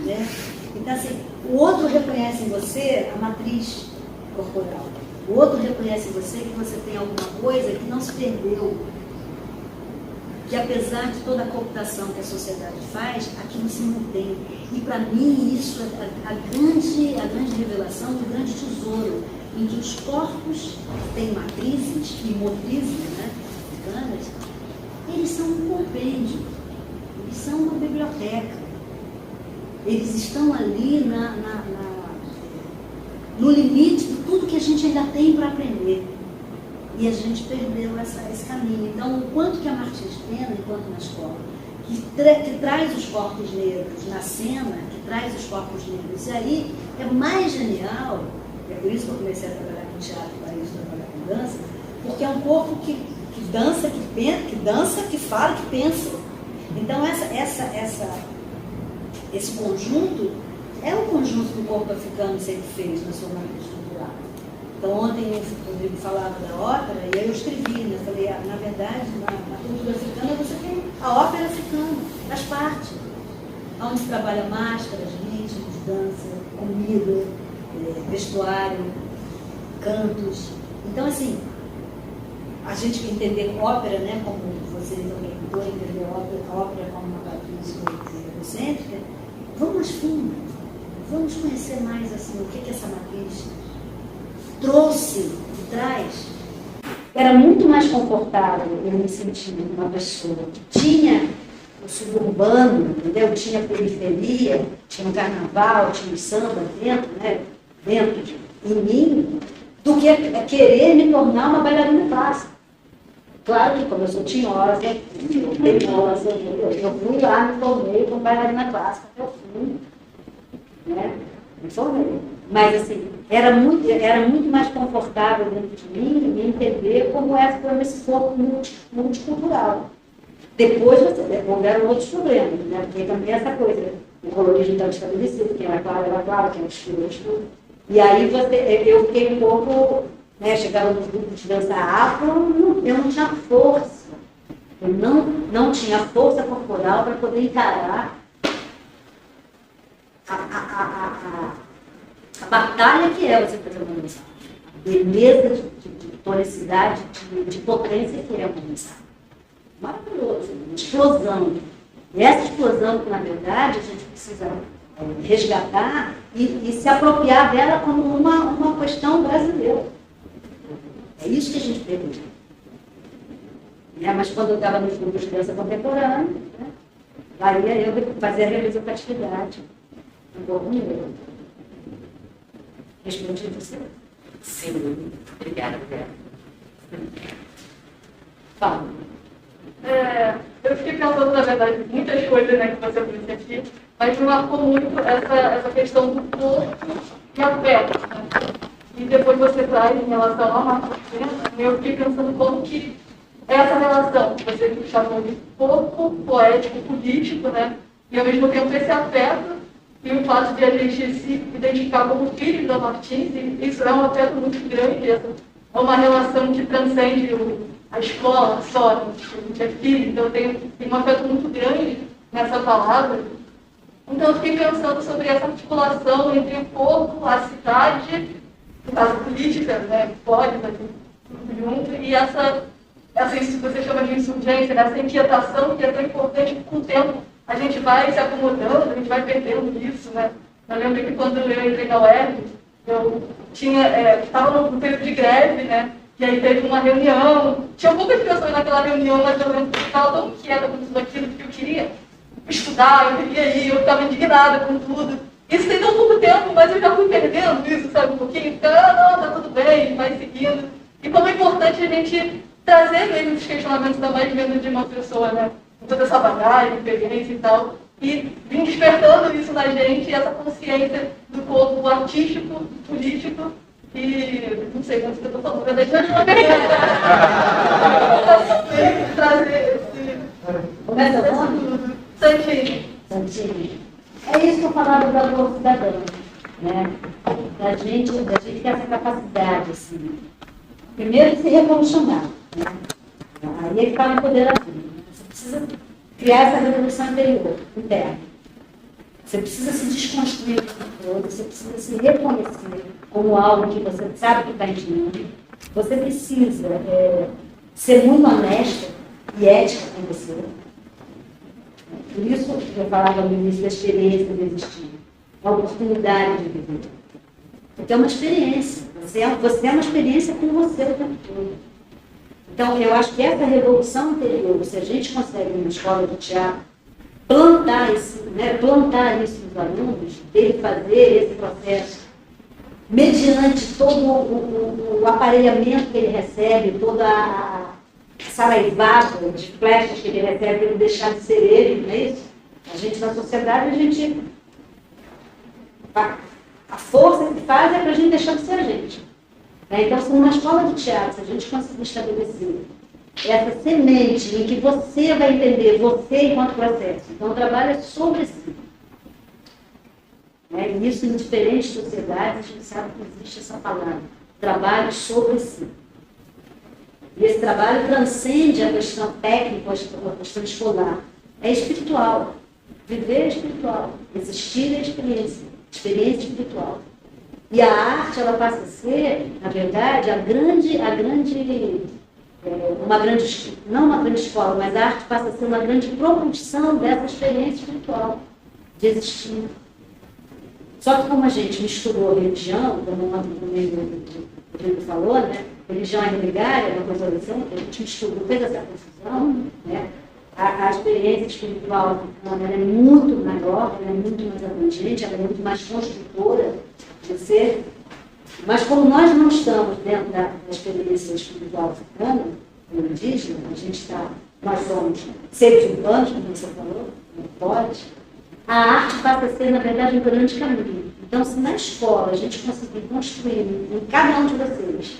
Né? Então, assim, o outro reconhece em você a matriz corporal. O outro reconhece em você que você tem alguma coisa que não se perdeu. Que apesar de toda a cooptação que a sociedade faz, aquilo se mantém. E para mim isso é a grande revelação, o grande tesouro, em que os corpos têm matrizes e motrizes, né, africanas, eles são um compêndio, eles são uma biblioteca. Eles estão ali no limite de tudo que a gente ainda tem para aprender. E a gente perdeu esse caminho. Então, o quanto que a Martins Pena, enquanto na escola, que traz os corpos negros na cena, que traz os corpos negros, e aí é mais genial, é por isso que eu comecei a trabalhar com teatro, para isso trabalhar com dança, porque é um corpo que dança, que fala, que pensa. Então, esse conjunto é o conjunto que o corpo africano sempre fez na sua maneira estrutural. Então, ontem o Rodrigo falava da ópera e eu escrevi, né? Falei, na verdade, na cultura africana você tem a ópera africana, faz parte. Onde se trabalha máscaras, ritmos, dança, comida, vestuário, cantos. Então, assim, a gente que entender ópera, né, como vocês, alguém entendeu a ópera como uma matriz egocêntrica, vamos mais fundo, vamos conhecer mais assim, o que essa matriz trouxe e traz. Era muito mais confortável eu me sentir uma pessoa que tinha o suburbano, entendeu? Tinha periferia, tinha um carnaval, tinha um samba dentro, né? Dentro em mim, do que querer me tornar uma bailarina clássica. Claro que como eu sou tinhosa, eu fui lá, me formei como bailarina clássica até o fim, né? Me formei. Mas assim, era muito mais confortável dentro de mim me entender como foi esse corpo multicultural. Depois houveram outros problemas, né? Porque também essa coisa, o colorismo estava estabelecido, quem era claro, quem era escuro. E aí eu fiquei um pouco, né, chegaram nos grupos de dança afro, eu não tinha força. Eu não tinha força corporal para poder encarar a batalha que é você fazer uma dança. A beleza de tonicidade, de potência que é uma dança. Maravilhoso, uma explosão. E essa explosão que, na verdade, a gente precisa resgatar e se apropriar dela como uma questão brasileira. É isso que a gente pergunta. Mas quando eu estava nos grupos de dança contemporânea, né, aí eu fazia a representatividade do corpo negro. Respondi você? Sim, obrigada. Fala. Eu fiquei pensando, na verdade, muitas coisas, né, que você trouxe aqui, mas me marcou muito essa questão do corpo e afeto, né? E depois você traz em relação à Marcena, eu fiquei pensando como que essa relação que você chamou de corpo poético, político, né? E ao mesmo tempo esse afeto e o fato de a gente se identificar como filhos da Martins, e isso é um afeto muito grande, é uma relação que transcende a escola só, a gente é filho, então tem um afeto muito grande nessa palavra. Então eu fiquei pensando sobre essa articulação entre o corpo, a cidade, no caso política, né, pode, tudo junto, e essa isso que você chama de insurgência, né, essa inquietação que é tão importante, que com o tempo a gente vai se acomodando, a gente vai perdendo isso, né. Eu lembro que quando eu entrei na UERJ, eu estava no período de greve, né, e aí teve uma reunião, tinha poucas pessoas naquela reunião, mas eu lembro que eu estava tão quieta com tudo aquilo, porque eu queria estudar, eu queria ir, eu estava indignada com tudo. Isso tem tão pouco tempo, mas eu já fui perdendo isso, sabe, um pouquinho, não, tá tudo bem, vai seguindo. E como é importante a gente trazer mesmo os questionamentos da mais vindo de uma pessoa, né, com toda essa bagagem, experiência e tal, e vim despertando isso na gente, essa consciência do corpo artístico, político, e não sei quanto que eu estou falando, mas deixa eu trazer esse... Santinho. É isso que eu falava da boa cidadã, né? Da gente ter essa capacidade, assim, primeiro de se revolucionar, né? Aí é que está no poder da vida. Você precisa criar essa revolução interna. Você precisa se desconstruir, você precisa se reconhecer como algo que você sabe que está em ti. Você precisa ser muito honesta e ética com você. Por isso eu falava no início da experiência de existir, a oportunidade de viver. Porque é uma experiência, você é uma experiência com você o tempo todo. Então, eu acho que essa revolução interior, se a gente consegue, numa escola de teatro, plantar isso nos alunos, dele fazer esse processo, mediante todo o aparelhamento que ele recebe, toda a saraivada de flechas que ele recebe, ele deixar de ser ele, não é isso? A gente, na sociedade, a força que faz é para a gente deixar de ser a gente. Então, se numa escola de teatro, se a gente conseguir estabelecer essa semente em que você vai entender, você enquanto processo, então o trabalho é sobre si. E isso, em diferentes sociedades, a gente sabe que existe essa palavra, trabalho sobre si. E esse trabalho transcende a questão técnica, a questão escolar. É espiritual. Viver é espiritual. Existir é experiência. Experiência espiritual. E a arte, ela passa a ser, na verdade, não uma grande escola, mas a arte passa a ser uma grande propulsão dessa experiência espiritual. de existir. Só que como a gente misturou religião, como o Rodrigo falou, né? Religião é religária, uma coisa assim, a gente misturou, fez essa confusão, né? A experiência espiritual africana é muito maior, ela é muito mais abrangente, ela é muito mais construtora de ser. Mas como nós não estamos dentro da experiência espiritual africana, ou indígena, nós somos seres urbanos, como você falou, não pode, a arte passa a ser, na verdade, um grande caminho. Então, se na escola a gente conseguir construir em cada um de vocês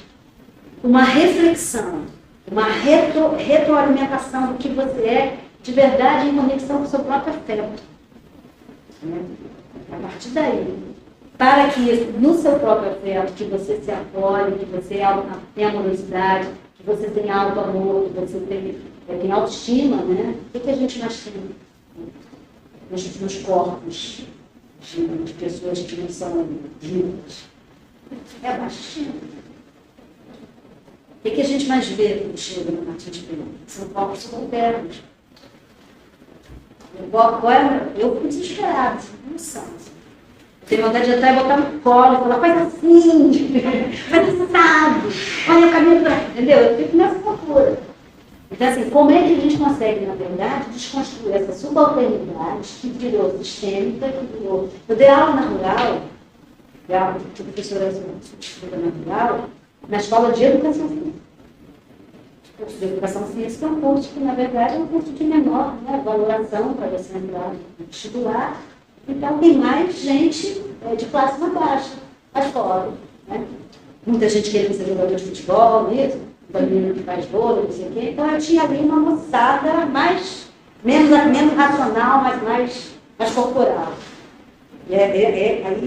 uma reflexão, uma retroalimentação do que você é de verdade em conexão com o seu próprio afeto. Né? A partir daí, para que no seu próprio afeto, que você se acolhe, que você tenha amorosidade, que você tenha auto-amor, que você tenha autoestima, né? O que a gente mais tem nos corpos de pessoas que não são vivas? É a baixa estima. O que a gente mais vê quando chega no Martins Pena? São corpos subalternos. Eu fui desesperada, não são. Tenho vontade de entrar e botar no colo e falar, faz assim, faz assado, olha o caminho para... Entendeu? Eu fico nessa loucura. Então, assim, como é que a gente consegue, na verdade, desconstruir essa subalternidade que virou sistêmica, que virou... Eu dei aula na rural, de professora substituta na rural, na escola de educação física. O curso de educação física é um curso que, na verdade, é um curso de menor, né, valoração para você entrar no vestibular. Então, tem mais gente de classe mais baixa, mais pobre. Né? Muita gente querendo ser jogador de futebol, mesmo, menina que faz vôlei, não sei o quê. Então, eu tinha ali uma moçada menos racional, mas mais corporal. E aí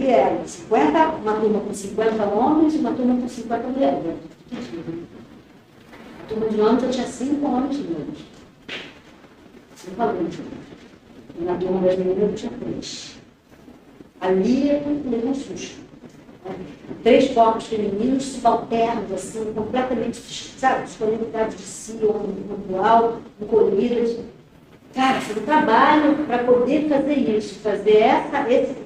era 50, uma turma com 50 homens e uma turma com 50 mulheres. A turma de homens eu tinha 5 homens menos. 5 alunos. E na turma das meninas eu tinha 3. Ali eu levei um susto. 3 corpos femininos subalternos, assim, completamente, sabe, disponibilidade de si, pontual, encolhidas. Cara, foi um trabalho para poder fazer isso,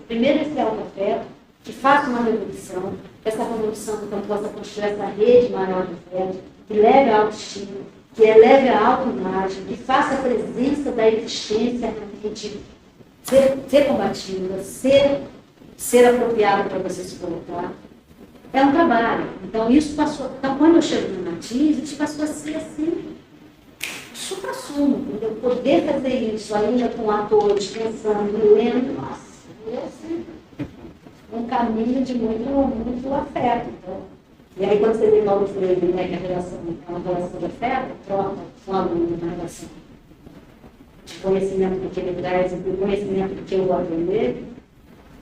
primeiro esse autoafeto, que faça uma revolução, essa revolução então possa construir essa rede maior de afeto, que leve a autoestima, que eleve a autoimagem, que faça a presença da existência realmente ser combativa, ser apropriada para você se colocar. É um trabalho. Então, isso passou. Então, quando eu chego no Martins, isso passou a ser assim, supra-sumo, entendeu? Poder fazer isso ainda com atores, pensando, lendo, nossa, é assim, um caminho de muito afeto. Então. E aí, quando você vê Paulo Freire, né, que a relação é uma relação de afeto, troca com o aluno uma relação de conhecimento do que ele traz e do conhecimento do que eu vou aprender,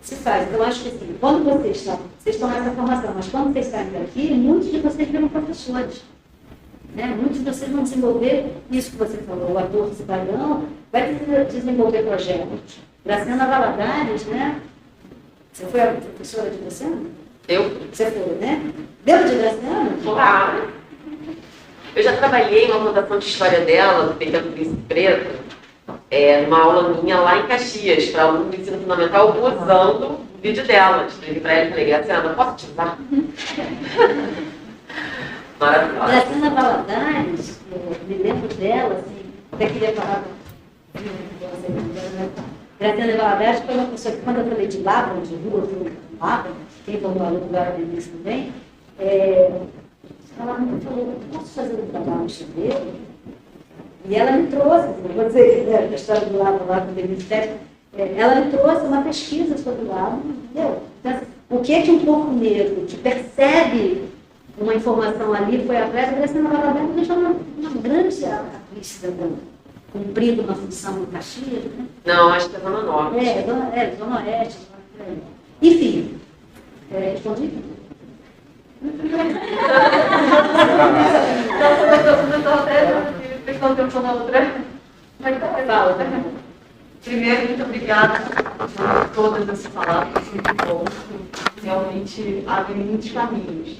se faz. Então, eu acho que assim, quando vocês estão nessa formação, mas quando vocês saem daqui, muitos de vocês viram professores. Né? Muitos de vocês vão desenvolver isso que você falou, o ator cidadão, vai desenvolver projetos. Graciana Valadares, né? Você foi a professora de Graciana? Você foi, né? Deu de Graciana? Claro. Eu já trabalhei numa fundação de história dela, do Pequeno Príncipe Preto, numa aula minha lá em Caxias, para aluno do ensino fundamental, usando o vídeo dela. Escrevi para ela e falei, Graciana, posso te usar? Maravilhosa. Graciana Valadares, me lembro dela, assim, até queria falar Graciana Valadares foi uma pessoa que, quando eu falei de Lavra, de rua, quem falou aluno agora no início também, ela me falou, posso fazer um trabalho no chuveiro? E ela me trouxe, vou dizer, né, a história do Lavra lá com o Ministério, ela me trouxe uma pesquisa sobre o Lavra, entendeu? Então, o que é que um corpo negro que percebe uma informação ali foi atrás da Graciana Valadares, me deixou uma grande atriz cidadã, cumprindo uma função no Caxias, né? Não, acho que é Zona Norte. Zona Oeste. Enfim, respondi? Primeiro, muito obrigada por todas essas palavras, muito bom. Realmente abre muitos caminhos.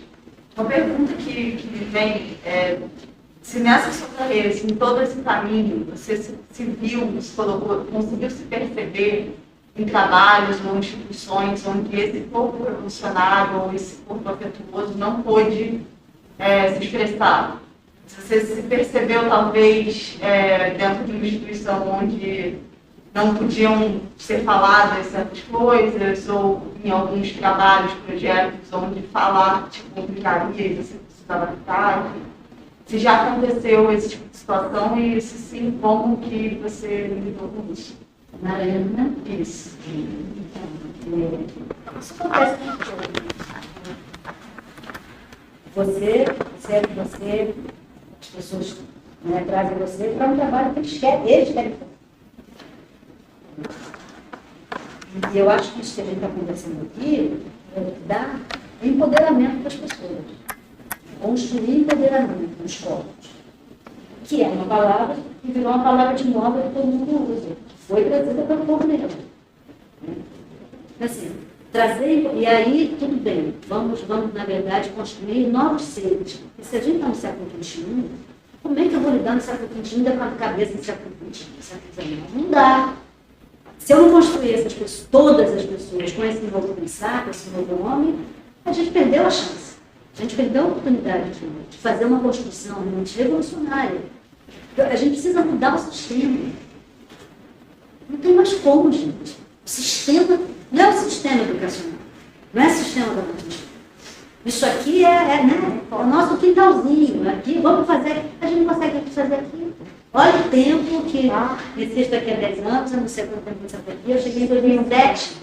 Uma pergunta que me vem é, se nessa sua carreira, em todo esse caminho, você se viu, se colocou, conseguiu se perceber em trabalhos ou instituições onde esse corpo revolucionário ou esse corpo afetuoso não pôde se expressar. Se você se percebeu, talvez, dentro de uma instituição onde não podiam ser faladas certas coisas, ou em alguns trabalhos, projetos, onde falar te complicaria e você precisava ficar. Se já aconteceu esse tipo de situação e se sim, como que você lidou com isso? Narayana, Isso. Isso acontece com todos. Você, as pessoas trazem você para um trabalho que eles querem fazer. E eu acho que isso que a gente está conversando aqui dá empoderamento para as pessoas. Construir empoderamento nos corpos. Que é uma palavra que virou uma palavra de moda que todo mundo usa. Foi trazida pelo povo negro. Assim, trazer, e aí, tudo bem, vamos, na verdade, construir novos seres. E se a gente está no século XXI, como é que eu vou lidar no século XXI ainda com a cabeça do século XX, do século XIX? Não dá. Se eu não construir essas pessoas, todas as pessoas com esse novo pensar, com esse novo homem, a gente perdeu a chance. A gente perdeu a oportunidade de fazer uma construção realmente revolucionária. A gente precisa mudar o sistema. Não tem mais como, gente. O sistema não é o sistema educacional, não é o sistema da política. Isso aqui é o nosso quintalzinho. Aqui, vamos fazer, a gente não consegue fazer aqui. Olha o tempo que existe daqui a 10 anos, eu não sei quanto tempo você está aqui, eu cheguei em 2007.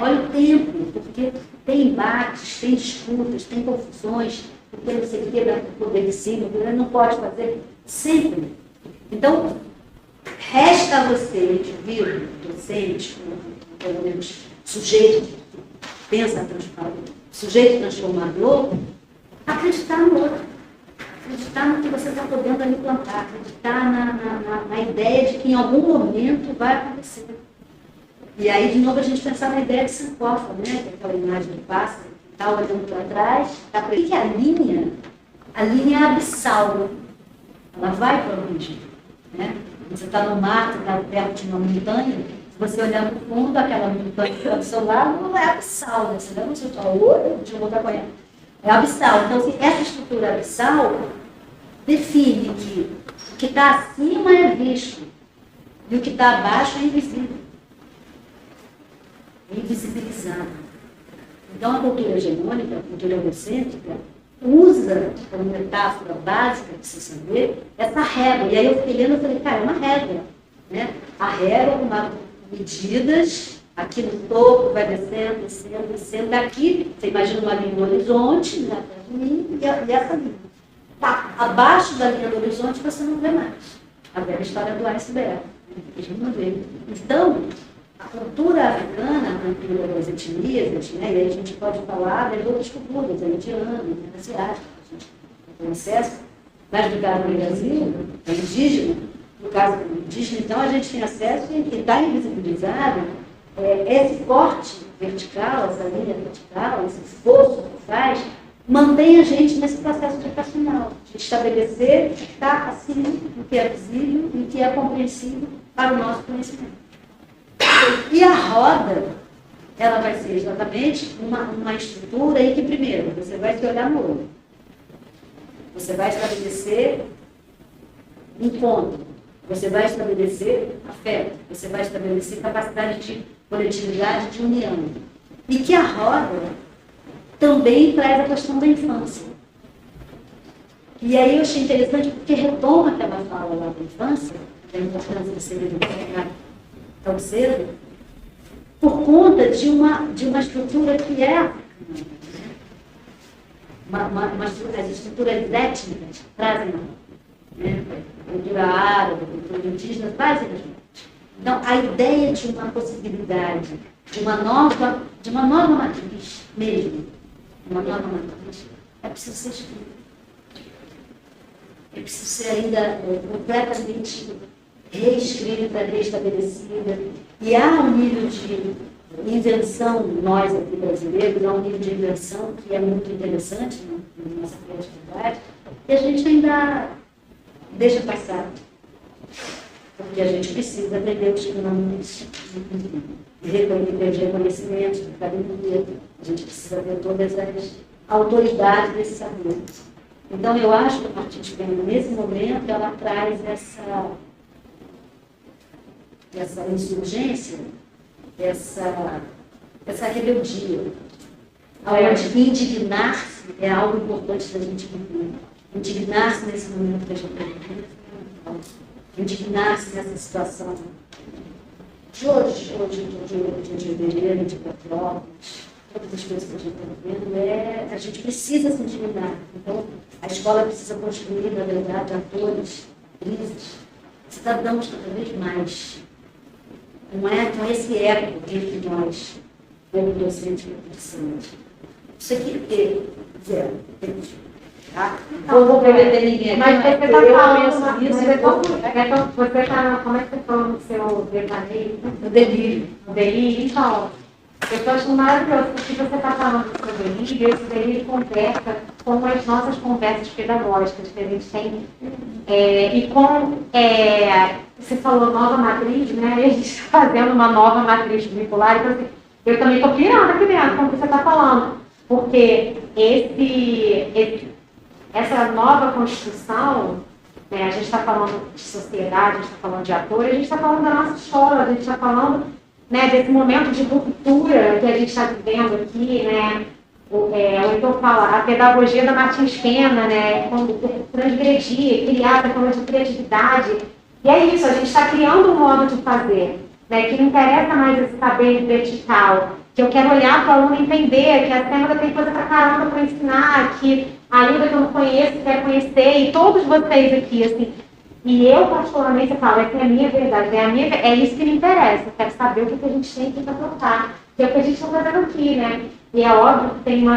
Olha o tempo, porque tem embates, tem disputas, tem confusões, porque você quebra o poder de cima, não pode fazer sempre. Então, resta a você, indivíduo, docente, pelo menos sujeito que pensa transformador, sujeito transformador, acreditar no outro, acreditar no que você está podendo ali plantar, acreditar na ideia de que em algum momento vai acontecer. E aí, de novo, a gente pensar na ideia de Sankofa, né? Que é aquela imagem do pássaro, que está olhando para trás, está para que a linha é abissal, ela vai para a origem, né? Você está no mar, você está perto de uma montanha, se você olhar para o fundo, aquela montanha que está do seu lado, não é abissal, né? Você não vai falar, oi, deixa eu voltar para é abissal. Então, assim, essa estrutura abissal define que o que está acima é visto e o que está abaixo é invisível. Invisibilizado. Então, a cultura hegemônica, a cultura egocêntrica, usa como metáfora básica de se saber essa régua. E aí eu fiquei lendo e falei, cara, é uma régua. Né? A régua com medidas, aqui no topo, vai descendo, descendo, descendo. Daqui, você imagina uma linha no horizonte, né? E essa linha. Tá, abaixo da linha do horizonte você não vê mais. A velha história do iceberg. A gente não vê. Então, a cultura africana, a cultura das etnias, né, e aí a gente pode falar das outras culturas, a indiana, a asiática, a gente tem acesso, mas no caso do Brasil, é indígena, no caso do indígena, então a gente tem acesso e está invisibilizado esse corte vertical, essa linha vertical, esse esforço que faz, mantém a gente nesse processo educacional, de estabelecer o que está acima do que é visível e o que é compreensível para o nosso conhecimento. E a roda, ela vai ser exatamente uma estrutura em que, primeiro, você vai se olhar no olho. Você vai estabelecer encontro. Você vai estabelecer afeto. Você vai estabelecer capacidade de coletividade, de união. E que a roda também traz a questão da infância. E aí eu achei interessante porque retoma aquela fala lá da infância, da importância de ser educado tão cedo, por conta de uma estrutura que é as estruturas étnicas que trazem a cultura árabe, a cultura indígena, trazem a gente. Então, a ideia de uma possibilidade, de uma nova matriz mesmo, uma nova matriz, é preciso ser escrita. É preciso ser ainda completamente reescrita, restabelecida. E há um nível de invenção, nós aqui brasileiros, há um nível de invenção que é muito interessante na nossa criatividade, e a gente ainda deixa passar. porque a gente precisa aprender os nomes de reconhecimento, de academia, a gente precisa ter todas as autoridades desse saber. Então, eu acho que a Martins Pena, nesse momento, ela traz essa insurgência, essa rebeldia, onde indignar-se é algo importante da gente viver. Indignar-se nesse momento que a gente está vivendo, indignar-se nessa situação de hoje de fevereiro, de Petrópolis, todas as coisas que a gente está vivendo, a gente precisa se indignar. Então, a escola precisa construir, na verdade, atores, atrizes, cidadãos cada vez mais. Não é com esse eco entre nós, como docente e docente. Isso aqui zero. Tá? Não vou prometer ninguém. Mas você está falando isso. Você está, como é que você falou no seu devaneio? No delírio. No delírio? Então, eu estou achando maravilhoso, porque você está falando do seu delírio, esse delírio conversa com as nossas conversas pedagógicas que a gente tem. E com, você falou nova matriz, né? E a gente está fazendo uma nova matriz curricular, então assim, eu também estou pirando aqui dentro, como você está falando, porque essa nova construção, né, a gente está falando de sociedade, a gente está falando de atores, a gente está falando da nossa escola, a gente está falando, né, desse momento de ruptura que a gente está vivendo aqui, né? O Heitor fala, a pedagogia da Martins Pena, né, como transgredir, criar a forma de criatividade. E é isso, a gente está criando um modo de fazer, né, que não interessa mais esse saber vertical, que eu quero olhar para o aluno e entender que a Sêmada tem coisa pra caramba para ensinar, que ainda que eu não conheço, quero conhecer, e todos vocês aqui, assim. E eu, particularmente, eu falo, essa é a minha verdade, é isso que me interessa, eu quero saber o que a gente tem aqui para trocar, que é o que a gente está fazendo aqui, né? E é óbvio que tem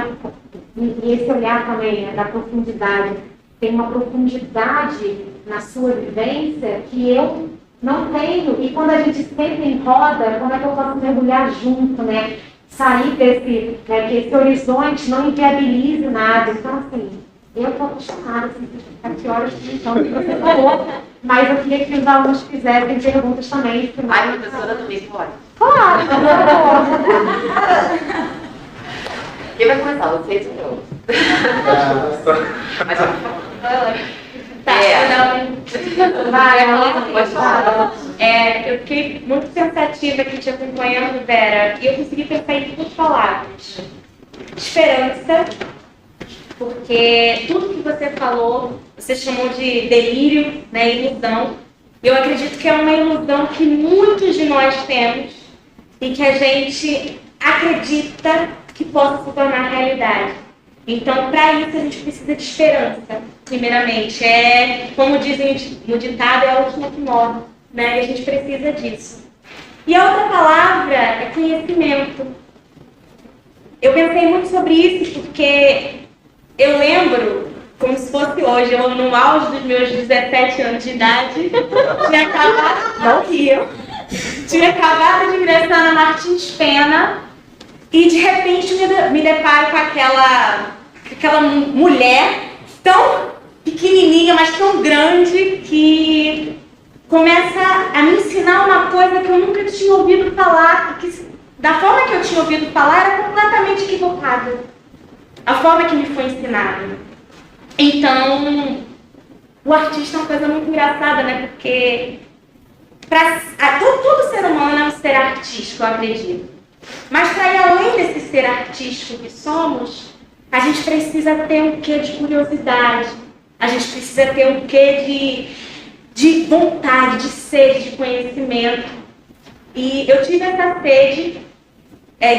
e esse olhar também, né, da profundidade, tem uma profundidade na sua vivência que eu não tenho, e quando a gente sempre em roda, como é que eu posso mergulhar junto, né? Sair desse, né, que esse horizonte não inviabilize nada. Então, assim, eu estou apaixonada, assim, a que horas que então que você falou, mas eu queria que os alunos fizessem perguntas também. Ai, professora também pode. Claro, por favor. Quem vai começar? Vocês ou eu? Mas, pode falar. Eu fiquei muito pensativa aqui te acompanhando, Vera, e eu consegui pensar em duas palavras. Esperança, porque tudo que você falou, você chamou de delírio, né, ilusão. Eu acredito que é uma ilusão que muitos de nós temos e que a gente acredita que possa se tornar realidade. Então, para isso, a gente precisa de esperança, primeiramente. Como dizem no ditado, é a última que morre, né? E a gente precisa disso. E a outra palavra é conhecimento. Eu pensei muito sobre isso porque eu lembro, como se fosse hoje, eu no auge dos meus 17 anos de idade, tinha acabado de ingressar na Martins Pena. E de repente me deparo com aquela mulher tão pequenininha, mas tão grande, que começa a me ensinar uma coisa que eu nunca tinha ouvido falar, e que da forma que eu tinha ouvido falar era completamente equivocada. A forma que me foi ensinada. Então, o artista é uma coisa muito engraçada, né? Porque todo ser humano é um ser artístico, eu acredito. Mas para ir além desse ser artístico que somos, a gente precisa ter um quê de curiosidade, a gente precisa ter um quê de vontade, de sede, de conhecimento. E eu tive essa sede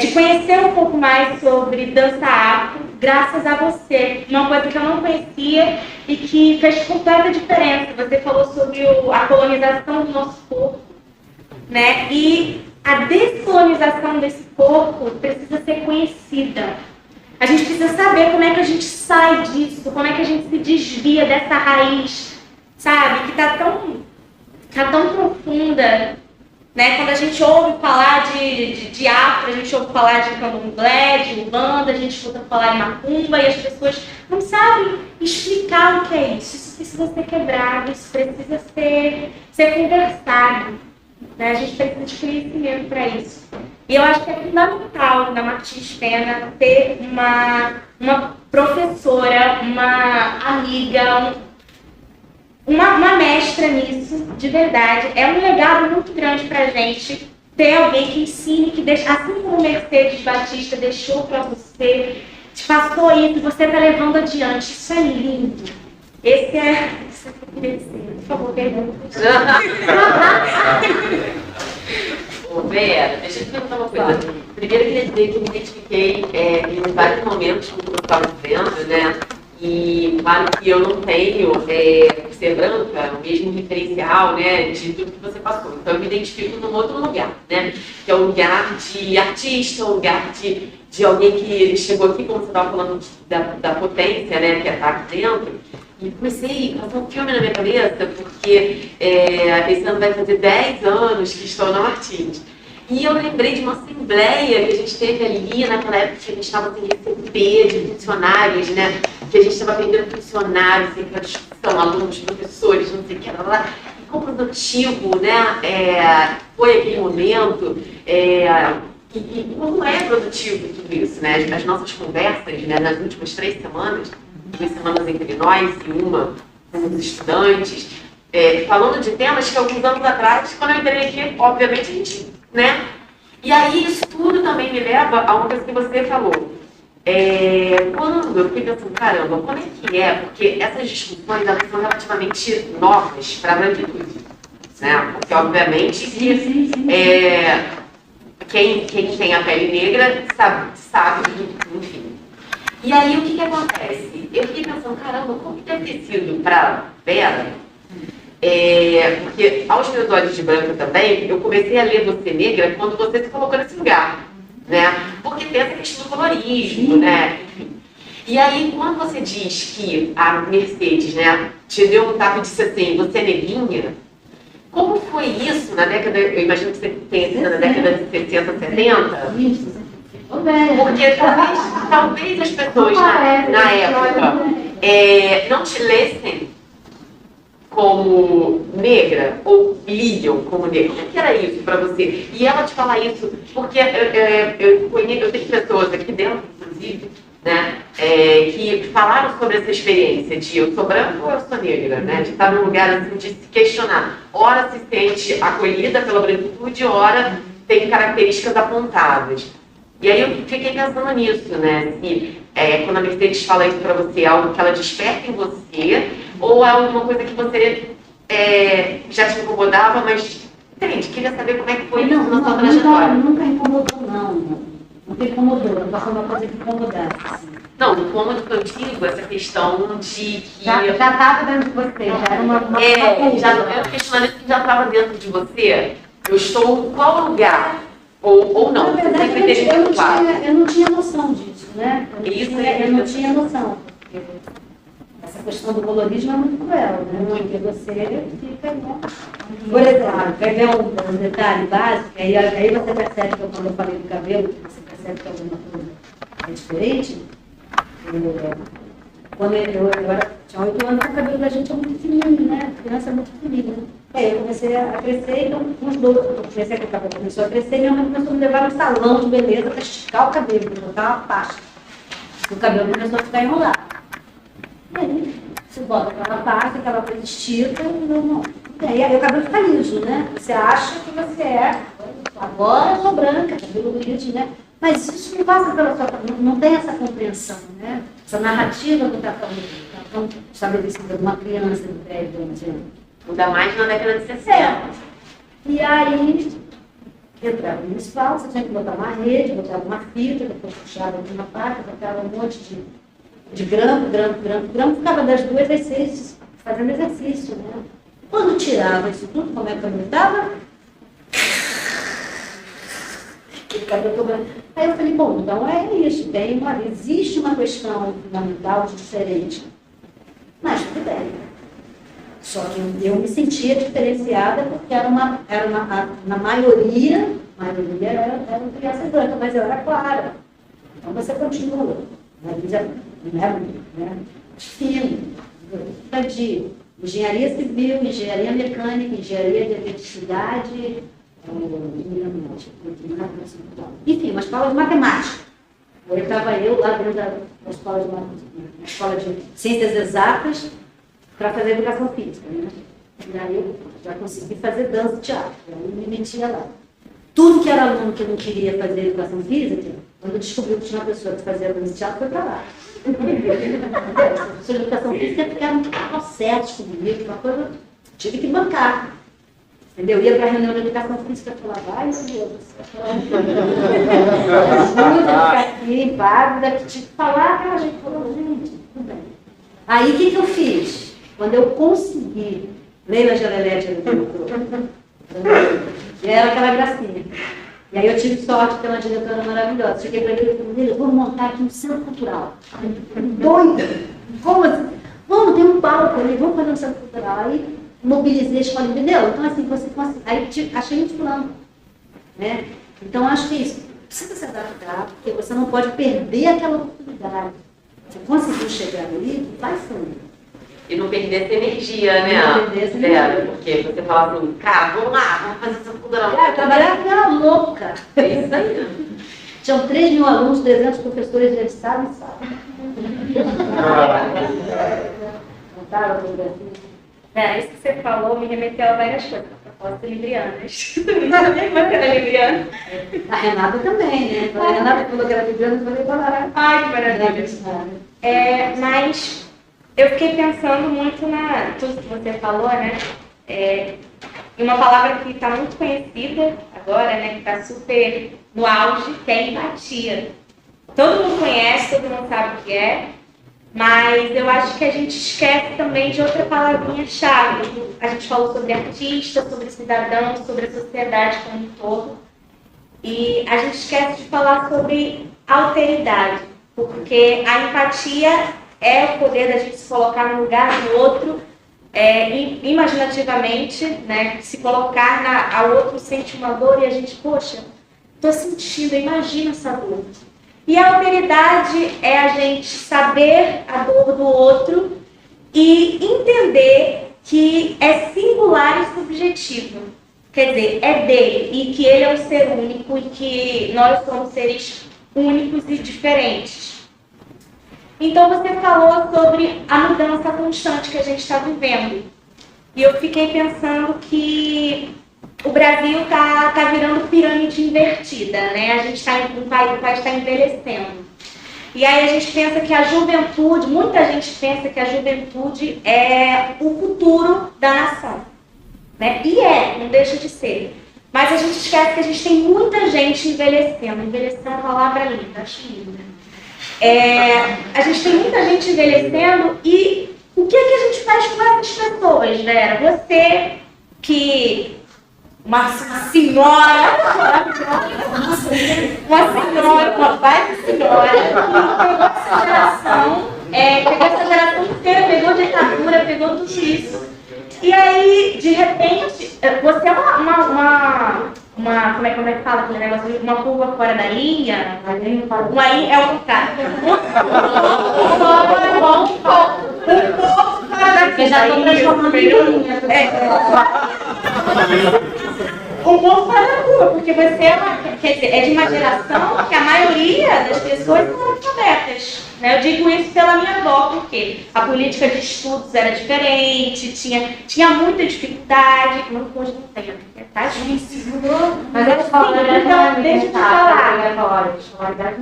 de conhecer um pouco mais sobre dança afro, graças a você. Uma coisa que eu não conhecia e que fez completa diferença. Você falou sobre a colonização do nosso corpo, né? E a descolonização desse corpo precisa ser conhecida. A gente precisa saber como é que a gente sai disso, como é que a gente se desvia dessa raiz, sabe? Que tá tão profunda Né? Quando a gente ouve falar de afro, a gente ouve falar de candomblé, de umbanda, a gente escuta falar em macumba e as pessoas não sabem explicar o que é isso. Isso precisa ser quebrado, isso precisa ser conversado. Né? A gente precisa de conhecimento para isso. E eu acho que é fundamental na Martins Pena ter uma professora, uma amiga, uma mestra nisso, de verdade. É um legado muito grande pra gente ter alguém que ensine, que deixa, assim como o Mercedes Batista deixou para você, te passou isso, você tá levando adiante. Isso é lindo. Esse é o que eu queria dizer. Por favor, pergunta. Ô, Vera, deixa eu te perguntar uma coisa. Primeiro, eu queria dizer que eu me identifiquei em vários momentos que eu estava vivendo, né? E claro que eu não tenho, por ser branca, o mesmo referencial, né, de tudo que você passou. Então eu me identifico num outro lugar, né? Que é o lugar de artista, o lugar de alguém que chegou aqui, como você estava falando, da potência, né, que está aqui dentro. E comecei a fazer um filme na minha cabeça, porque esse ano vai fazer 10 anos que estou na Martins. E eu lembrei de uma assembleia que a gente teve ali naquela época que a gente estava sem receber de funcionários, né? Que a gente estava perdendo funcionários, sem discussão, alunos, professores, não sei o que, lá. E como produtivo, né? Foi aquele momento. E como é produtivo tudo isso, né? As nossas conversas, né? Nas últimas 3 semanas, 2 semanas entre nós e uma com os estudantes, falando de temas que alguns anos atrás, quando eu entrei aqui, obviamente a gente, né? E aí isso tudo também me leva a uma coisa que você falou. Quando eu fiquei pensando, caramba, como é que é? Porque essas discussões elas são relativamente novas para a branquitude, né? Porque obviamente que quem tem a pele negra sabe, enfim. E aí o que acontece? Eu fiquei pensando, caramba, como que deve ter sido para Vera? Porque aos meus olhos de branca também, eu comecei a ler Você Negra quando você se colocou nesse lugar, né? Porque tem essa questão do colorismo, né? Enfim. E aí, quando você diz que a Mercedes, né, te deu um tapa e disse assim, você é negrinha, como foi isso na década, eu imagino que você tenha sido na década de 60, 70? Porque talvez as pessoas na época não te lessem como negra ou liam como negra. Como é que era isso para você? E ela te falar isso, porque eu tenho pessoas aqui dentro, inclusive, né, que falaram sobre essa experiência de eu sou branca ou eu sou negra, né, de estar num lugar assim, de se questionar. Ora se sente acolhida pela branquitude, ora tem características apontadas. E aí eu fiquei pensando nisso, né? Se quando a Mercedes fala isso pra você, é algo que ela desperta em você, ou é alguma coisa que você já te incomodava, mas, entende, queria saber como é que foi isso na sua trajetória. Nunca incomodou, não. Nunca incomodou, não passou uma coisa que incomodasse. Assim. Não, no cômodo que eu digo, essa questão de que... Já estava dentro de você, já era uma era um questionamento que já estava dentro de você. Eu estou em qual lugar? Ou não? Na verdade, eu não tinha noção disso, né? Eu não tinha noção. Porque essa questão do colorismo é muito cruel, né? Porque você fica, né? Por exemplo, quer ver um detalhe básico? Aí você percebe que quando eu falei do cabelo, você percebe que alguma coisa é diferente. Quando eu tinha 8 anos, o cabelo da gente é muito fininho, né? A criança é muito fininha. Aí eu comecei a crescer, então, comecei a que o cabelo começou a crescer, minha mãe começou a me levar no salão de beleza para esticar o cabelo, para botar uma pasta. O cabelo começou a ficar enrolado. E aí, você bota aquela pasta, aquela coisa estica, e aí o cabelo fica liso, né? Você acha que você agora eu sou branca, cabelo liso, né? Mas isso não passa pela sua cabeça, não tem essa compreensão, né? Essa narrativa que está tão estabelecida de uma criança de 10, 11 anos. Ainda mais na década de 60. E aí, entrava no municipal, você tinha que botar uma rede, botar uma fita, depois puxava aqui na parte, botava um monte de grampo, ficava das 2 às 6 fazendo exercício, né? Quando tirava isso tudo, como é que eu estava? Aí eu falei, bom, então é isso, existe uma questão fundamental diferente. Mas tudo bem. Só que eu me sentia diferenciada porque na maioria eram crianças brancas, mas eu era clara. Então você continua. Fino, de engenharia civil, engenharia mecânica, engenharia de eletricidade, enfim, uma escola de matemática. Aí estava eu lá dentro da escola de ciências exatas para fazer educação física, né? E aí eu já consegui fazer dança e teatro, aí me metia lá. Tudo que era aluno que não queria fazer educação física, quando descobriu que tinha uma pessoa que fazia dança e teatro, foi para lá. As pessoas de educação física ficaram processos comigo, uma coisa, tive que bancar. Entendeu? Eu ia para a reunião de educação física e falava, ai meu Deus, ajuda ficar aqui, pávida, que tinha que falar, a gente falou, gente, tudo bem. Aí o que eu fiz? Quando eu consegui, Leila Jalelete era aquela gracinha. E aí eu tive sorte de ter uma diretora maravilhosa. Cheguei para ele e falei, vamos montar aqui um centro cultural. Doido! Como assim? Vamos ter um palco ali, vamos fazer um centro cultural. Aí mobilizei a escola, entendeu? Então assim, você consegue. Aí achei um plano. Né? Então acho que isso precisa se adaptar, porque você não pode perder aquela oportunidade. Você conseguiu chegar ali, vai fundo. E não perder essa energia, né? Não perder essa energia. Porque você fala assim, cara, vamos lá, vamos fazer essa cultural. Trabalhar com aquela louca. É isso aí. Tinham 3.000 alunos, 300 professores de estado e sala. Isso que você falou me remeteu a várias coisas. Propósito librianas. Não sabia que você era libriana. A Renata também, né? A Renata falou que era libriana, eu falei, para. Ai, que maravilha. Mas eu fiquei pensando muito na tudo que você falou, né? Em uma palavra que está muito conhecida agora, né? Que está super no auge, que é empatia. Todo mundo conhece, todo mundo sabe o que é, mas eu acho que a gente esquece também de outra palavrinha-chave. A gente falou sobre artista, sobre cidadão, sobre a sociedade como um todo, e a gente esquece de falar sobre alteridade, porque a empatia é o poder da gente se colocar no lugar do outro, imaginativamente, né? Se colocar ao outro sente uma dor e a gente, poxa, estou sentindo, imagina essa dor. E a alteridade é a gente saber a dor do outro e entender que é singular e subjetivo. Quer dizer, é dele e que ele é um ser único e que nós somos seres únicos e diferentes. Então você falou sobre a mudança constante que a gente está vivendo. E eu fiquei pensando que o Brasil está virando pirâmide invertida, né? A gente o país está envelhecendo. E aí a gente pensa que a juventude, muita gente pensa que a juventude é o futuro da nação. Né? E não deixa de ser. Mas a gente esquece que a gente tem muita gente envelhecendo. Envelhecendo é uma palavra linda, acho linda. A gente tem muita gente envelhecendo e o que a gente faz com essas pessoas, Vera? Você que... Uma senhora, uma baita senhora, que pegou essa geração, inteira, pegou ditadura, pegou tudo isso. E aí, de repente, você é uma como é que fala aquele negócio? Uma curva fora da linha, uma linha é o contrário. Porque já estou transformando em linha. Um pouco fora da curva, porque você é de uma geração que a maioria das pessoas são analfabetas. Né? Eu digo isso pela minha avó, porque a política de estudos era diferente, tinha muita dificuldade, que hoje não tem, tá difícil. Mas eu falo, então, deixa eu te falar.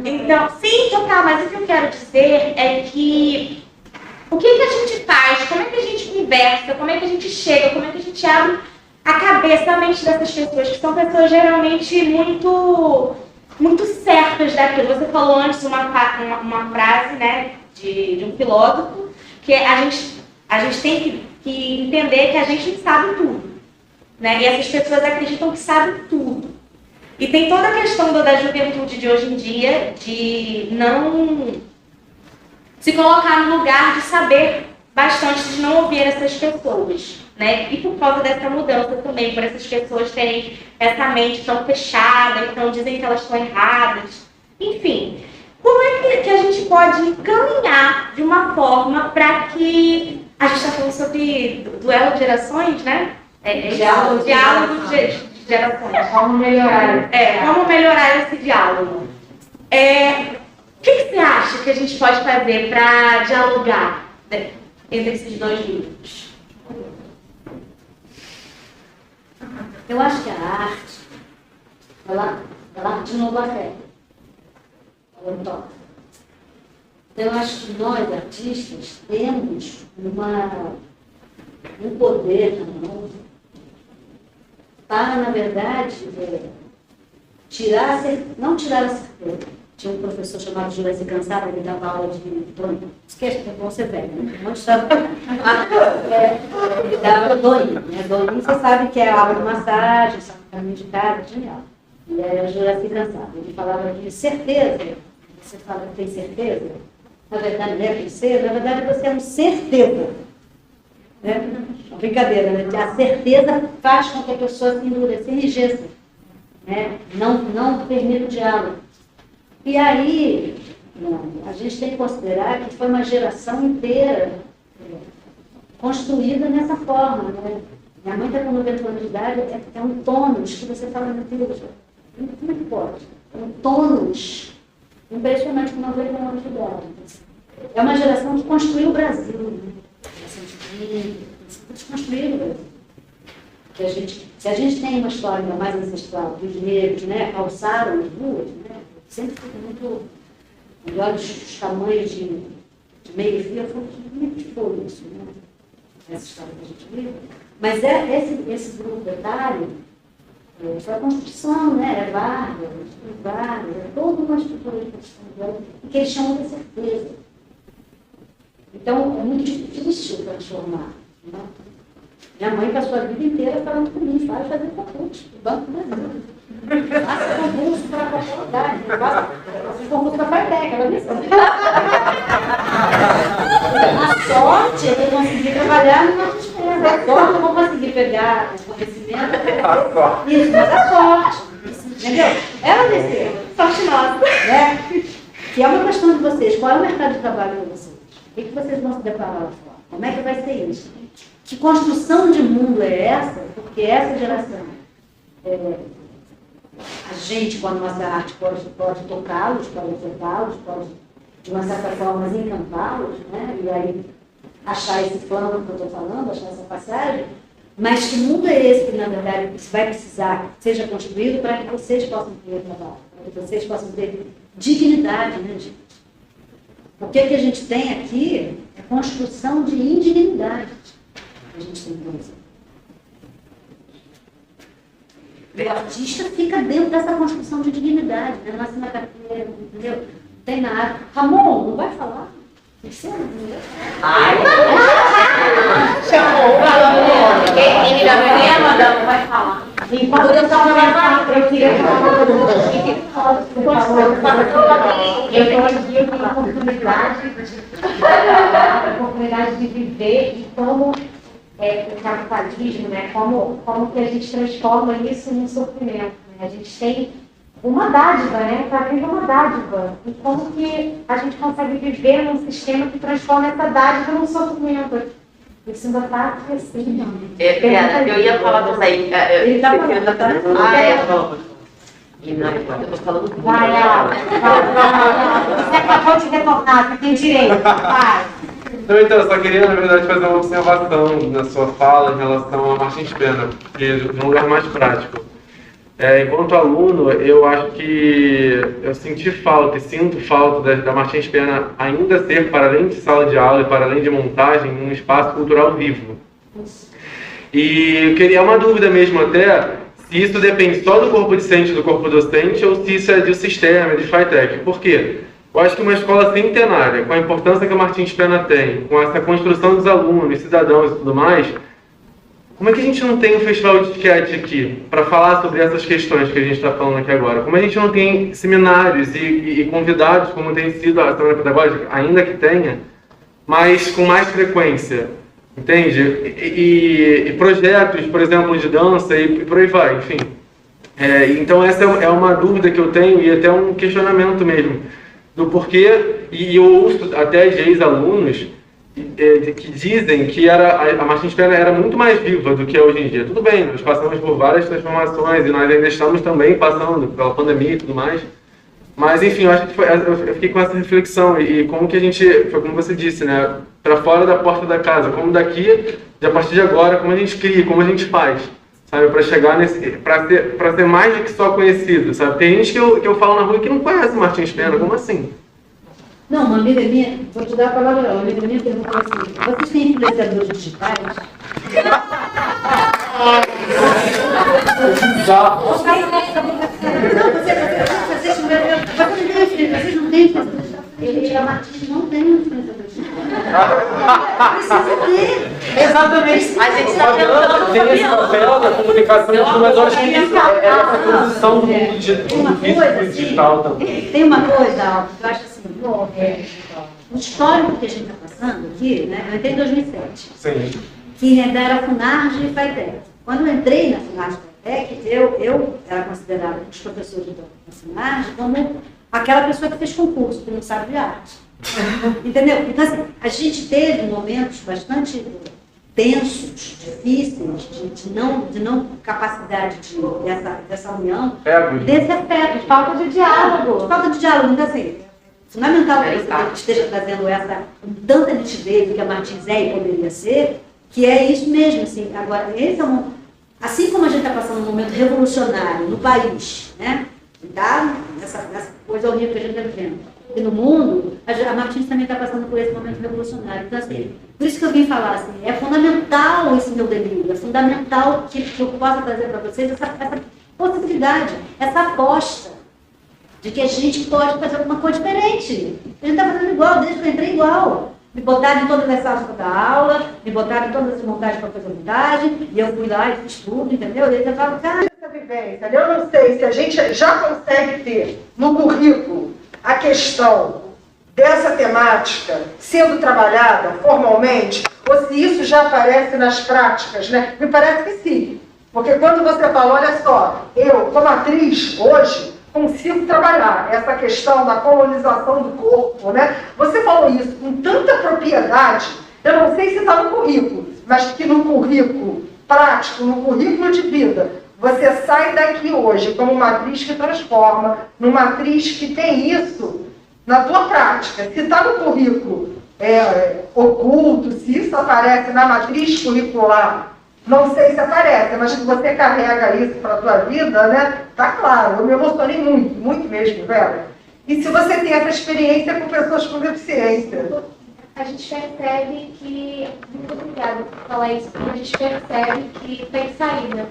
Então, sim, total, mas o que eu quero dizer é que o que a gente faz, como é que a gente conversa, como é que a gente chega, como é que a gente abre a cabeça, a mente dessas pessoas, que são pessoas geralmente muito certas daquilo. Você falou antes uma frase, né, de um filósofo, que a gente tem que entender que a gente sabe tudo. Né? E essas pessoas acreditam que sabem tudo. E tem toda a questão da juventude de hoje em dia, de não se colocar no lugar de saber bastante de não ouvir essas pessoas, né? E por causa dessa mudança também, por essas pessoas terem essa mente tão fechada, então dizem que elas estão erradas. Enfim, como é que a gente pode caminhar de uma forma para que... A gente está falando sobre duelo de gerações, né? Diálogo de gerações. Como melhorar? Como melhorar esse diálogo? O que você acha que a gente pode fazer para dialogar, né, entre esses dois grupos? Eu acho que a arte, ela atinge a fé. Ela toca. Então, eu acho que nós, artistas, temos um poder na mão para, na verdade, não tirar a certeza. Tinha um professor chamado Juraci Cansado, ele dava aula de Dorinho. Esquece, porque você velho, né? Um monte de ele dava Dorinho, né? Dorinho, você sabe que é aula de massagem, sabe, caminho de casa, genial. E era o Juraci Cansado. Ele falava de certeza. Você fala que tem certeza? Na verdade, não é princesa, na verdade você é um certeza. Né? Brincadeira, né? A certeza faz com que a pessoa se endureça, se enrijeça. Né? Não permite o diálogo. E aí, a gente tem que considerar que foi uma geração inteira construída nessa forma. Né? Minha mãe está com 90 anos de idade, é um tônus que você fala na vida. Como é que pode? É um tônus impressionante com 90 anos de idade. É uma geração que construiu o Brasil. Né? Desconstruíram o Brasil. Se a gente tem uma história mais ancestral dos negros, né, calçaram as ruas, né, sempre foi muito. E olha os tamanhos de meio fio, como é que foi isso, né? Essa história que a gente vive. Mas esse grupo etário foi a construção, né? É Vargas, é toda uma estrutura de construção que eles chamam de certeza. Então, é muito difícil transformar. Né? Minha mãe passou a vida inteira falando comigo, vai fazer concurso, o Banco do Brasil. Faça concurso para qualquer lugar. Faça concurso para a FATEC, ela disse. A sorte é que eu consegui trabalhar numa despesa. A sorte eu vou conseguir pegar o conhecimento. Isso, mas a sorte. Entendeu? Ela desceu. Sorte nossa. Né? Que é uma questão de vocês. Qual é o mercado de trabalho de vocês? O que vocês vão se deparar lá fora? Como é que vai ser isso? Que construção de mundo é essa? Porque essa geração, a gente, com a nossa arte, pode tocá-los, pode afetá-los, pode, de uma certa forma, encantá-los, né? E aí achar esse plano que eu estou falando, achar essa passagem. Mas que mundo é esse que, na verdade, vai precisar que seja construído para que vocês possam ter trabalho, para que vocês possam ter dignidade, né, gente? O que a gente tem aqui é construção de indignidade. A gente tem que fazer. O artista fica dentro dessa construção de dignidade, né? Nasce na carteira, entendeu? Tem na área. Ramon, não vai falar? Você não Chamou. Quem me dá problema, não vai falar. Enquanto eu estava falando, eu queria falar eu estou aqui, eu tenho a oportunidade de viver e como o capitalismo, né, como que a gente transforma isso num sofrimento. Né? A gente tem uma dádiva, né? Para mim é uma dádiva. E como que a gente consegue viver num sistema que transforma essa dádiva num sofrimento? Isso ainda está aqui assim. Eu ia falar também. Ele está falando, tá? Eu estou falando. Vai, você acabou de retornar, você tem direito. Vai. Então, eu só queria, na verdade, fazer uma observação na sua fala em relação a Martins Pena, de um lugar mais prático. Enquanto aluno, eu acho que eu sinto falta da Martins Pena ainda ser, para além de sala de aula e para além de montagem, um espaço cultural vivo. E eu queria uma dúvida mesmo até, se isso depende só do corpo discente, do corpo docente, ou se isso é do sistema, de FATEC. Por quê? Eu acho que uma escola centenária, com a importância que a Martins Pena tem, com essa construção dos alunos, cidadãos e tudo mais, como é que a gente não tem um festival de esquete aqui para falar sobre essas questões que a gente está falando aqui agora? Como a gente não tem seminários e convidados, como tem sido a Semana Pedagógica, ainda que tenha, mas com mais frequência, entende? E projetos, por exemplo, de dança e por aí vai, enfim. Então essa é uma dúvida que eu tenho e até um questionamento mesmo do porquê, e eu ouço até de ex-alunos que dizem que a Martins Pena era muito mais viva do que é hoje em dia. Tudo bem, nós passamos por várias transformações e nós ainda estamos também passando pela pandemia e tudo mais. Mas, enfim, eu acho que eu fiquei com essa reflexão e como que a gente, foi como você disse, né, para fora da porta da casa, como daqui, a partir de agora, como a gente cria, como a gente faz, sabe, para chegar para ser mais do que só conhecido, sabe? Tem gente que eu falo na rua que não conhece Martins Pena, como assim? Não, uma amiga minha, vou te dar a palavra, uma amiga minha perguntou assim, vocês têm influenciadores digitais? Vocês não têm influenciadores digitais? A Martins não tem influenciadores digitais. Precisa ter. Exatamente. A gente está tentando tem esse papel da comunicação, mas eu acho que é essa posição do mundo digital também. Tem uma coisa, Alves, que eu acho assim, o histórico que a gente está passando aqui, né? Eu entrei em 2007. Sim. Que era a Funarge e FATEC. Quando eu entrei na Funarge e FATEC, eu era considerada pelos professores da Funarge como aquela pessoa que fez concurso, que não sabe de arte. Entendeu? Então, assim, a gente teve momentos bastante tensos, difíceis, de não capacidade dessa união, desse afeto, de falta de diálogo. Falta de diálogo, então, assim, fundamental que você esteja trazendo essa tanta nitidez do que a Martins é e poderia ser, que é isso mesmo, assim. Agora, esse é assim como a gente está passando um momento revolucionário no país, né? Tá? Essa coisa horrível que a gente está vivendo. E no mundo, a Martins também está passando por esse momento revolucionário. Então, assim, por isso que eu vim falar, assim, é fundamental esse meu delírio, é fundamental que eu possa trazer para vocês essa possibilidade, essa aposta de que a gente pode fazer alguma coisa diferente. A gente está fazendo igual, desde que eu entrei igual. Me botaram em todas as salas para dar aula, me botaram em todas as montagens para fazer montagem, e eu fui lá e fiz tudo, entendeu? E aí eu falo, cara... Essa vivência, eu não sei se a gente já consegue ter no currículo a questão dessa temática sendo trabalhada formalmente, ou se isso já aparece nas práticas, né? Me parece que sim. Porque quando você fala, olha só, eu, como atriz, hoje, consigo trabalhar essa questão da colonização do corpo, né? Você falou isso com tanta propriedade, eu não sei se está no currículo, mas que no currículo prático, no currículo de vida, você sai daqui hoje como uma atriz que transforma, numa atriz que tem isso na tua prática. Se está no currículo oculto, se isso aparece na matriz curricular, não sei se aparece, mas que você carrega isso para a tua vida, né? Tá claro, eu me emocionei muito, muito mesmo, Vera. E se você tem essa experiência com pessoas com deficiência? A gente percebe que, muito obrigada por falar isso, porque a gente percebe que tem saída,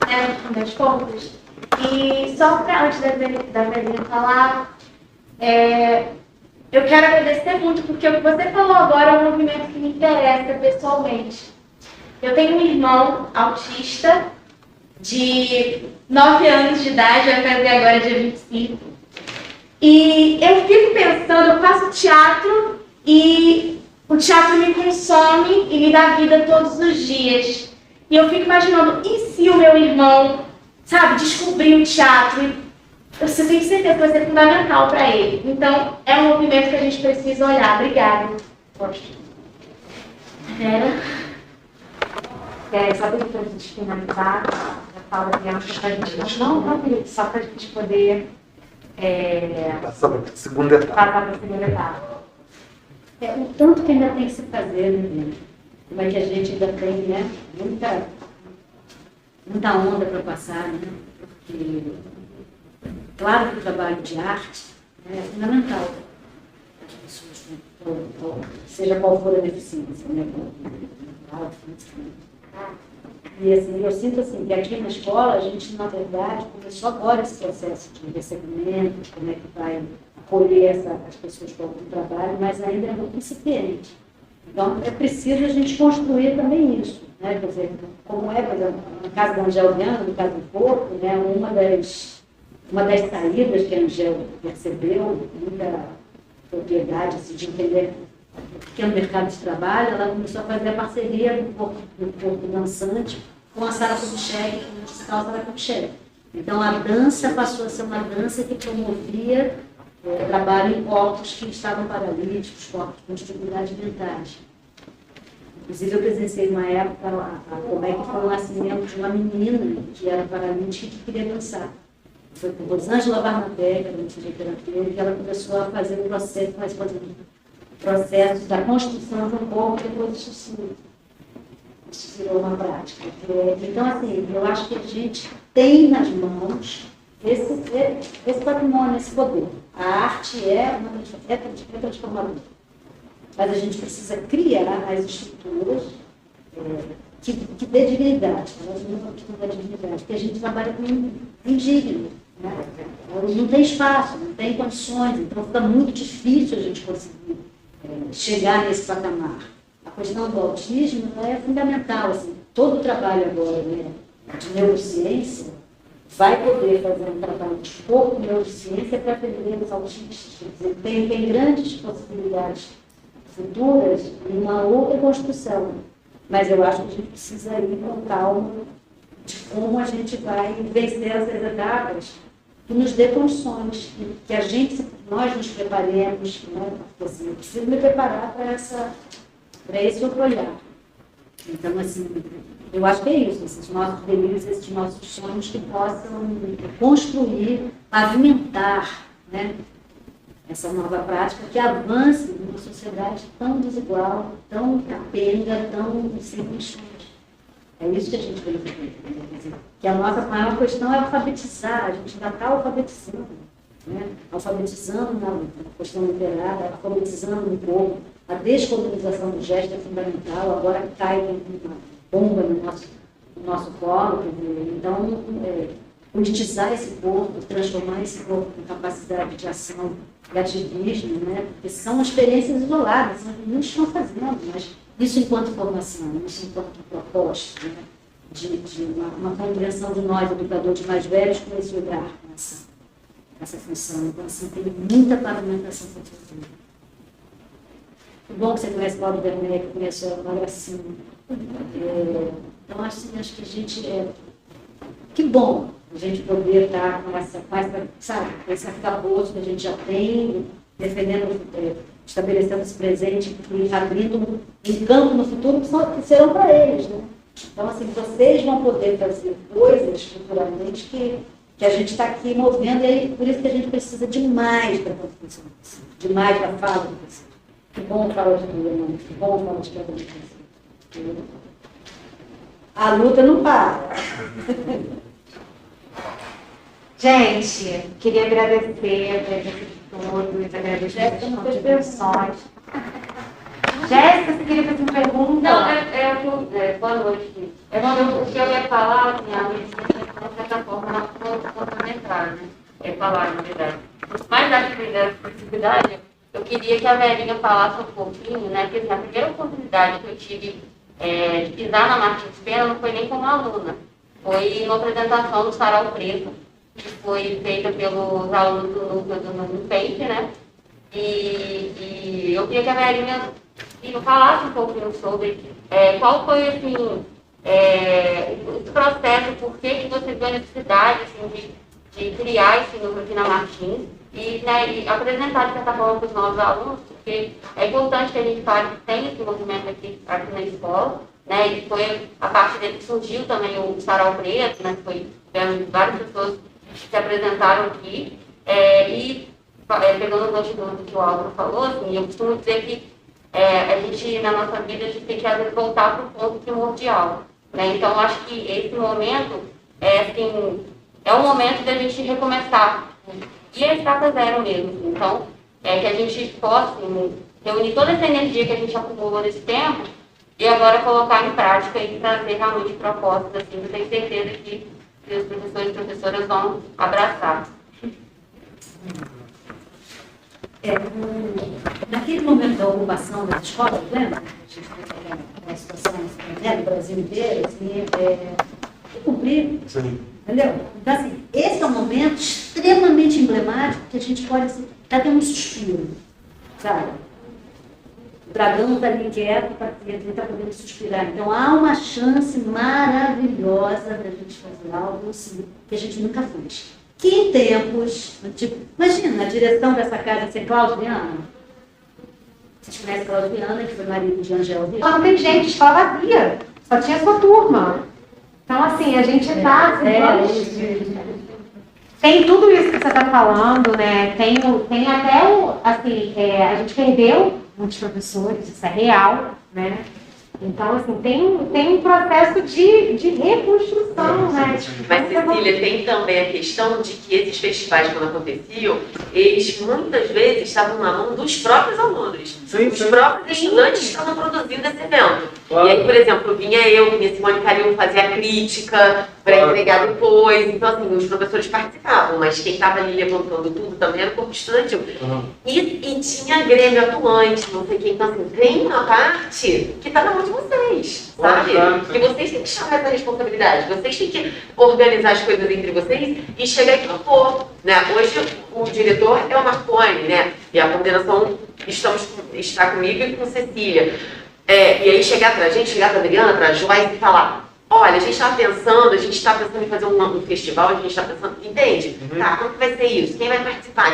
né, no fim das contas. E só para, antes da Velhinha falar, eu quero agradecer muito, porque o que você falou agora é um movimento que me interessa pessoalmente. Eu tenho um irmão autista de 9 anos de idade, vai fazer agora dia 25. E eu fico pensando, eu faço teatro e o teatro me consome e me dá vida todos os dias. E eu fico imaginando, e se o meu irmão, sabe, descobrir o teatro? Eu tenho certeza que vai ser fundamental para ele. Então, é um movimento que a gente precisa olhar. Obrigada. Só para a gente finalizar, a fala de Bianca, para a gente não, só para a gente poder Passar para a segunda etapa. O tanto que ainda tem que se fazer, né? Como é que a gente ainda tem, né? Muita onda para passar, né? Porque, claro que o trabalho de arte é fundamental para as pessoas, né? Seja qual for a deficiência, né? E assim, eu sinto assim, que aqui na escola a gente, na verdade, começou agora esse processo de recebimento, como é que vai acolher as pessoas com algum trabalho, mas ainda é muito incipiente. Então, é preciso a gente construir também isso, né? Quer dizer, como por exemplo, no caso da Angel Viana, no caso do corpo, né? Uma das saídas que a Angel percebeu, muita propriedade assim, de entender pequeno mercado de trabalho, ela começou a fazer a parceria do corpo dançante com a Sara Kubitschek, com o musical Sara Kubitschek. Então, a dança passou a ser uma dança que promovia trabalho em corpos que estavam paralíticos, corpos com dificuldades mentais. Inclusive, eu presenciei uma época como é que foi o nascimento de uma menina que era paralítica e que queria dançar. Foi com Rosângela Barnabé, que era uma fisioterapeuta, que ela começou a fazer o processo da construção de um corpo depois disso virou uma prática. Então, assim, eu acho que a gente tem nas mãos esse patrimônio, esse poder. A arte é transformadora. Mas a gente precisa criar as estruturas que dê dignidade. Nós não questão da dignidade, porque a gente trabalha com indigno. Né? Não tem espaço, não tem condições, então fica muito difícil a gente conseguir chegar nesse patamar. A questão do autismo é fundamental. Assim, todo o trabalho agora, né, de neurociência vai poder fazer um trabalho de corpo neurociência para atender os autistas. Quer dizer, tem grandes possibilidades futuras e uma outra construção. Mas eu acho que a gente precisa ir com calma de como a gente vai vencer essas etapas que nos dê condições, que nós nos preparemos, né? Porque, assim, eu preciso me preparar para esse outro olhar. Então, assim, eu acho que é isso, esses nossos delírios, esses nossos sonhos que possam construir, pavimentar, né, essa nova prática que avance numa sociedade tão desigual, tão capenga, tão sem condições. É isso que a gente tem que fazer. Que a nossa maior questão é alfabetizar, a gente ainda está alfabetizando. Né? Alfabetizando na questão literária, alfabetizando no povo. A descolonização do gesto é fundamental, agora cai uma bomba no nosso colo. Então, politizar esse corpo, transformar esse corpo em capacidade de ação e ativismo, né? Porque são experiências isoladas, são muitos estão fazendo, mas isso enquanto formação, isso enquanto proposta, né? de uma compreensão de nós, educadores mais velhos, com esse olhar, com essa função. Então, assim, tem muita pavimentação para fazer. Que bom que você conhece Paulo Werneck, que conhece a Maracina. Então, acho que a gente que bom a gente poder estar com essa, sabe, com esse arcabouço que a gente já tem, defendendo, estabelecendo esse presente e abrindo um campo no futuro que serão para eles, né? Então, assim, vocês vão poder fazer coisas futuramente que a gente está aqui movendo, e aí, por isso que a gente precisa demais da contribuição, demais da fala do você. Que bom falar de problema, que bom falar de problema. A luta não para. Gente, queria agradecer a presença de todos, agradecer as contribuições. Jéssica, você queria fazer uma pergunta? Não, boa noite. O que eu ia falar, assim, a medicina, de certa forma, ela foi complementar, né? Falar, na verdade. Mas da acessibilidade, eu queria que a Verinha falasse um pouquinho, né? Porque a primeira oportunidade que eu tive de pisar na Martins Pena não foi nem como aluna. Foi numa apresentação do Sarau Preto, que foi feita pelos alunos do núcleo do NUPENC, né? E eu queria que a Verinha falasse um pouquinho sobre qual foi, assim, o processo, por que você viu a necessidade, assim, de criar esse núcleo aqui na Martins e apresentar, de certa forma, para os novos alunos, porque é importante que a gente fale que tem esse movimento aqui na escola, né? E foi a partir dele que surgiu também o Sarau Preto, né? Foi várias pessoas que se apresentaram aqui, pegando o gancho do que o Álvaro falou, assim, eu costumo dizer que a gente, na nossa vida, a gente tem que, às vezes, voltar para o ponto primordial, né? Então, acho que esse momento é um momento da gente recomeçar, e é estaca zero mesmo, assim. Então, que a gente possa, assim, reunir toda essa energia que a gente acumulou nesse tempo e agora colocar em prática e trazer realmente propostas, assim, eu tenho certeza que os professores e professoras vão abraçar. Naquele momento da ocupação das escolas, lembra? A gente teve uma situação no Brasil inteiro, assim, cumprir, entendeu? Então, assim, esse é um momento extremamente emblemático que a gente pode, assim, até ter um suspiro, sabe? dragão está ali quieto, ele está podendo suspirar. Então, há uma chance maravilhosa da gente fazer algo assim, que a gente nunca fez. Que em tempos, tipo, imagina, a direção dessa casa ser Cláudio Viana. Vocês conhecem Cláudio Viana, que foi marido de Angel Viana? Não tem gente, escola vazia. Só tinha sua turma. Então, assim, a gente está... Tem tudo isso que você está falando, né? Tem até o... Assim, a gente perdeu muitos professores, isso é real, né? Então, assim, tem um processo de reconstrução, né? Mas, Cecília, tem também a questão de que esses festivais, quando aconteciam, eles muitas vezes estavam na mão dos próprios alunos. Os próprios estudantes estavam produzindo esse evento. Claro. E aí, por exemplo, vinha Simone Calil fazer a crítica para entregar depois. Então, assim, os professores participavam, mas quem estava ali levantando tudo também era o corpo estudantil. E tinha Grêmio atuante, não sei quem. Então, assim, tem uma parte que está na mão de vocês, sabe? Que vocês têm que chamar essa responsabilidade. Vocês têm que organizar as coisas entre vocês e chegar e propor, né? Hoje, o diretor é o Marconi, né? E a coordenação está comigo e com Cecília. E aí chegar para a gente, chegar para a Adriana, para a Joyce e falar: olha, a gente está pensando em fazer um festival, a gente está pensando, entende? Tá, como que vai ser isso? Quem vai participar?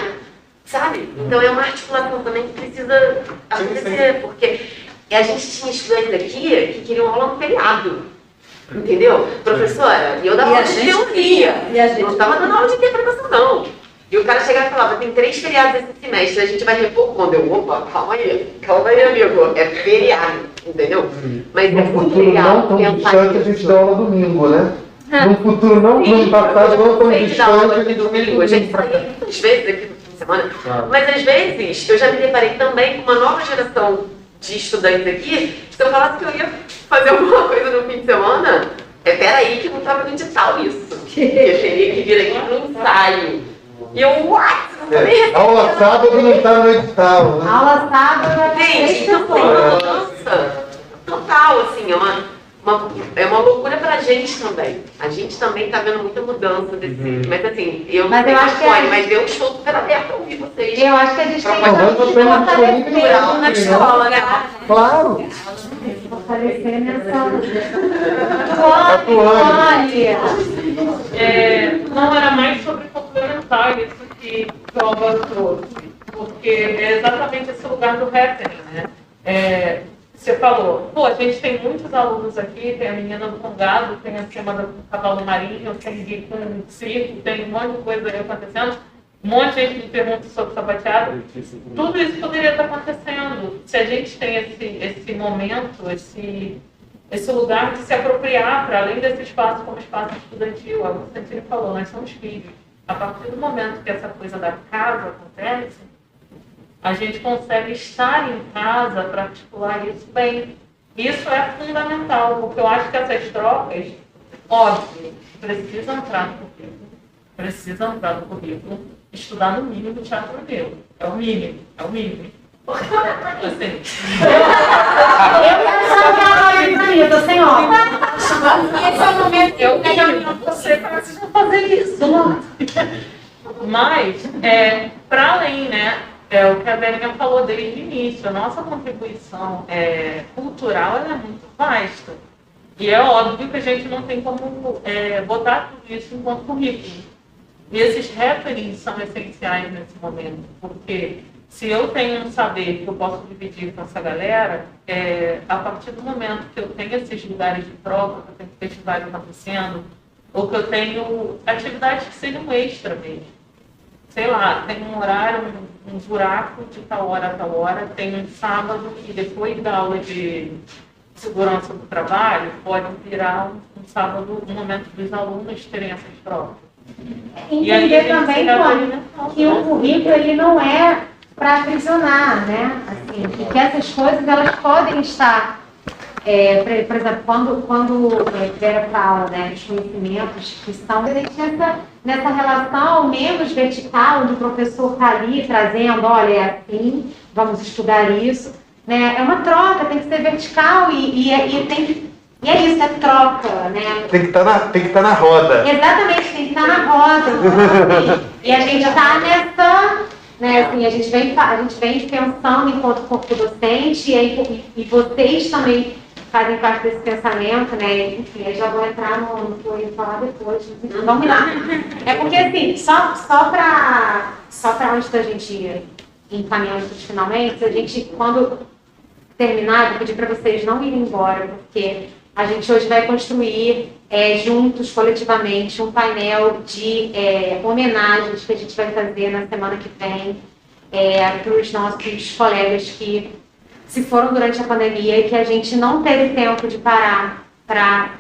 Sabe? Então é uma articulação também que precisa acontecer, porque a gente tinha estudantes aqui que queriam aula no feriado. Entendeu? Professora, eu dava aula de teoria, não estava dando aula de interpretação, não. E o cara chegava e falava: tem 3 feriados esse semestre, a gente vai repor quando? Opa, calma aí, amigo, é feriado, entendeu? Mas no é muito futuro legal não tão pensar distante, a gente dá aula domingo, né? No futuro não tão passado, não tão distante, a gente domingo. A gente saía muitas vezes aqui no fim de semana, mas às vezes eu já me deparei também com uma nova geração de estudantes aqui. Se eu falasse que eu ia fazer alguma coisa no fim de semana, peraí que não estava no edital isso. Que eu teria que vir aqui para um ensaio. E eu, what? Aula sábado não está no edital, né? Aula sábado gente, então tem uma mudança total, assim, é uma loucura pra gente também. A gente também tá vendo muita mudança desse. Mas assim, eu não tenho mais fone, mas ver um show super aberto pra ouvir vocês. Eu acho que a gente tem que cultural na escola, né? Claro! Fortalecer nessa... Não era mais sobre complementar isso que o Álvaro trouxe, porque é exatamente esse lugar do happening, né? Você falou, a gente tem muitos alunos aqui, tem a menina do Congado, tem a semana do cavalo marinho, tem Gui com circo, tem um monte de coisa aí acontecendo, um monte de gente me pergunta sobre sapateado. Tudo isso poderia estar acontecendo se a gente tem esse momento, esse lugar de se apropriar para além desse espaço como espaço estudantil. A Constantine falou, nós somos filhos. A partir do momento que essa coisa da casa acontece, a gente consegue estar em casa para articular isso bem. Isso é fundamental, porque eu acho que essas trocas, óbvio, precisam entrar no currículo, estudar no mínimo teatro grego. É o mínimo. Assim. Eu quero saber a pra mim, eu tô sem óculos. Esse é o momento, eu quero você para vocês não fazerem isso. Mas, para além, né? O que a Belinha falou desde o início, a nossa contribuição cultural é muito vasta. E é óbvio que a gente não tem como botar tudo isso enquanto currículo. E esses happenings são essenciais nesse momento, porque se eu tenho um saber que eu posso dividir com essa galera, a partir do momento que eu tenho esses lugares de prova, que eu tenho festivais acontecendo, ou que eu tenho atividades que sejam extra mesmo. Sei lá, tem um horário, um buraco de tal hora a tal hora, tem um sábado que depois da aula de segurança do trabalho, pode virar um sábado, um momento dos alunos terem essas provas. Entender também que o currículo ele não é para aprisionar, né? Assim, e que essas coisas elas podem estar, por exemplo, quando Vera fala, né, dos conhecimentos que são, a gente nessa relação menos vertical, onde o professor está ali trazendo, olha, é assim, vamos estudar isso, né? É uma troca, tem que ser vertical e é isso, é troca, né? Tem que estar na roda. Exatamente, tem que estar na roda. E a gente está Né? Assim, a gente vem pensando enquanto corpo docente e vocês também fazem parte desse pensamento, né? Enfim, eu já vou entrar no que eu ia falar depois. Vamos lá. É porque, assim, só para antes da gente ir encaminhando finalmente, a gente, quando terminar, eu vou pedir para vocês não irem embora, porque a gente hoje vai construir juntos, coletivamente, um painel de homenagens que a gente vai fazer na semana que vem para os nossos colegas que se foram durante a pandemia e que a gente não teve tempo de parar para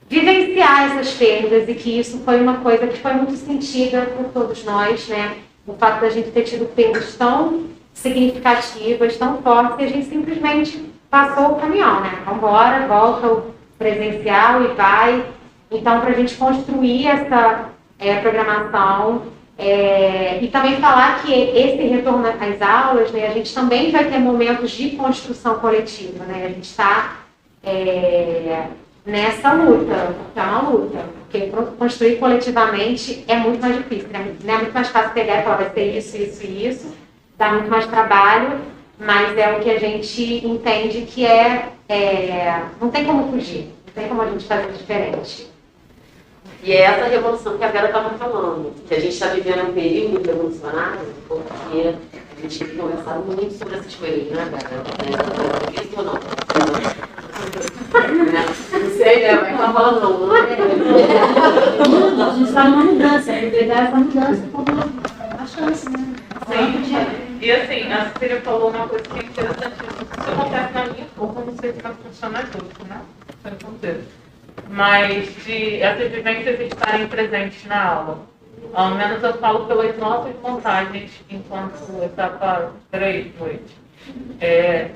vivenciar essas perdas e que isso foi uma coisa que foi muito sentida por todos nós, né? O fato da gente ter tido perdas tão significativas, tão fortes, e a gente simplesmente passou o caminhão, né? Vamos embora, volta o presencial e vai. Então, para a gente construir essa programação e também falar que esse retorno às aulas, né, a gente também vai ter momentos de construção coletiva, né? A gente está nessa luta, porque é uma luta, porque construir coletivamente é muito mais difícil, né? Não é muito mais fácil pegar e falar, vai ser isso, isso e isso, dá muito mais trabalho, mas é o que a gente entende que não tem como fugir, não tem como a gente fazer diferente. E é essa revolução que a Vera estava falando, que a gente está vivendo um período revolucionário, porque a gente tem que conversar muito sobre essas coisas, né, Vera? Isso ou não? Não sei, né? Mas tá falando não. A gente está numa mudança, aproveitar essa mudança como uma chance, né? Sim. E assim, a Cecília falou uma coisa que é interessante. Isso acontece na minha forma, não sei como funciona junto, né? Sem contexto. Mas de essas vivências estarem presentes na aula. Ao menos eu falo pelas nossas montagens enquanto etapa 3, noite.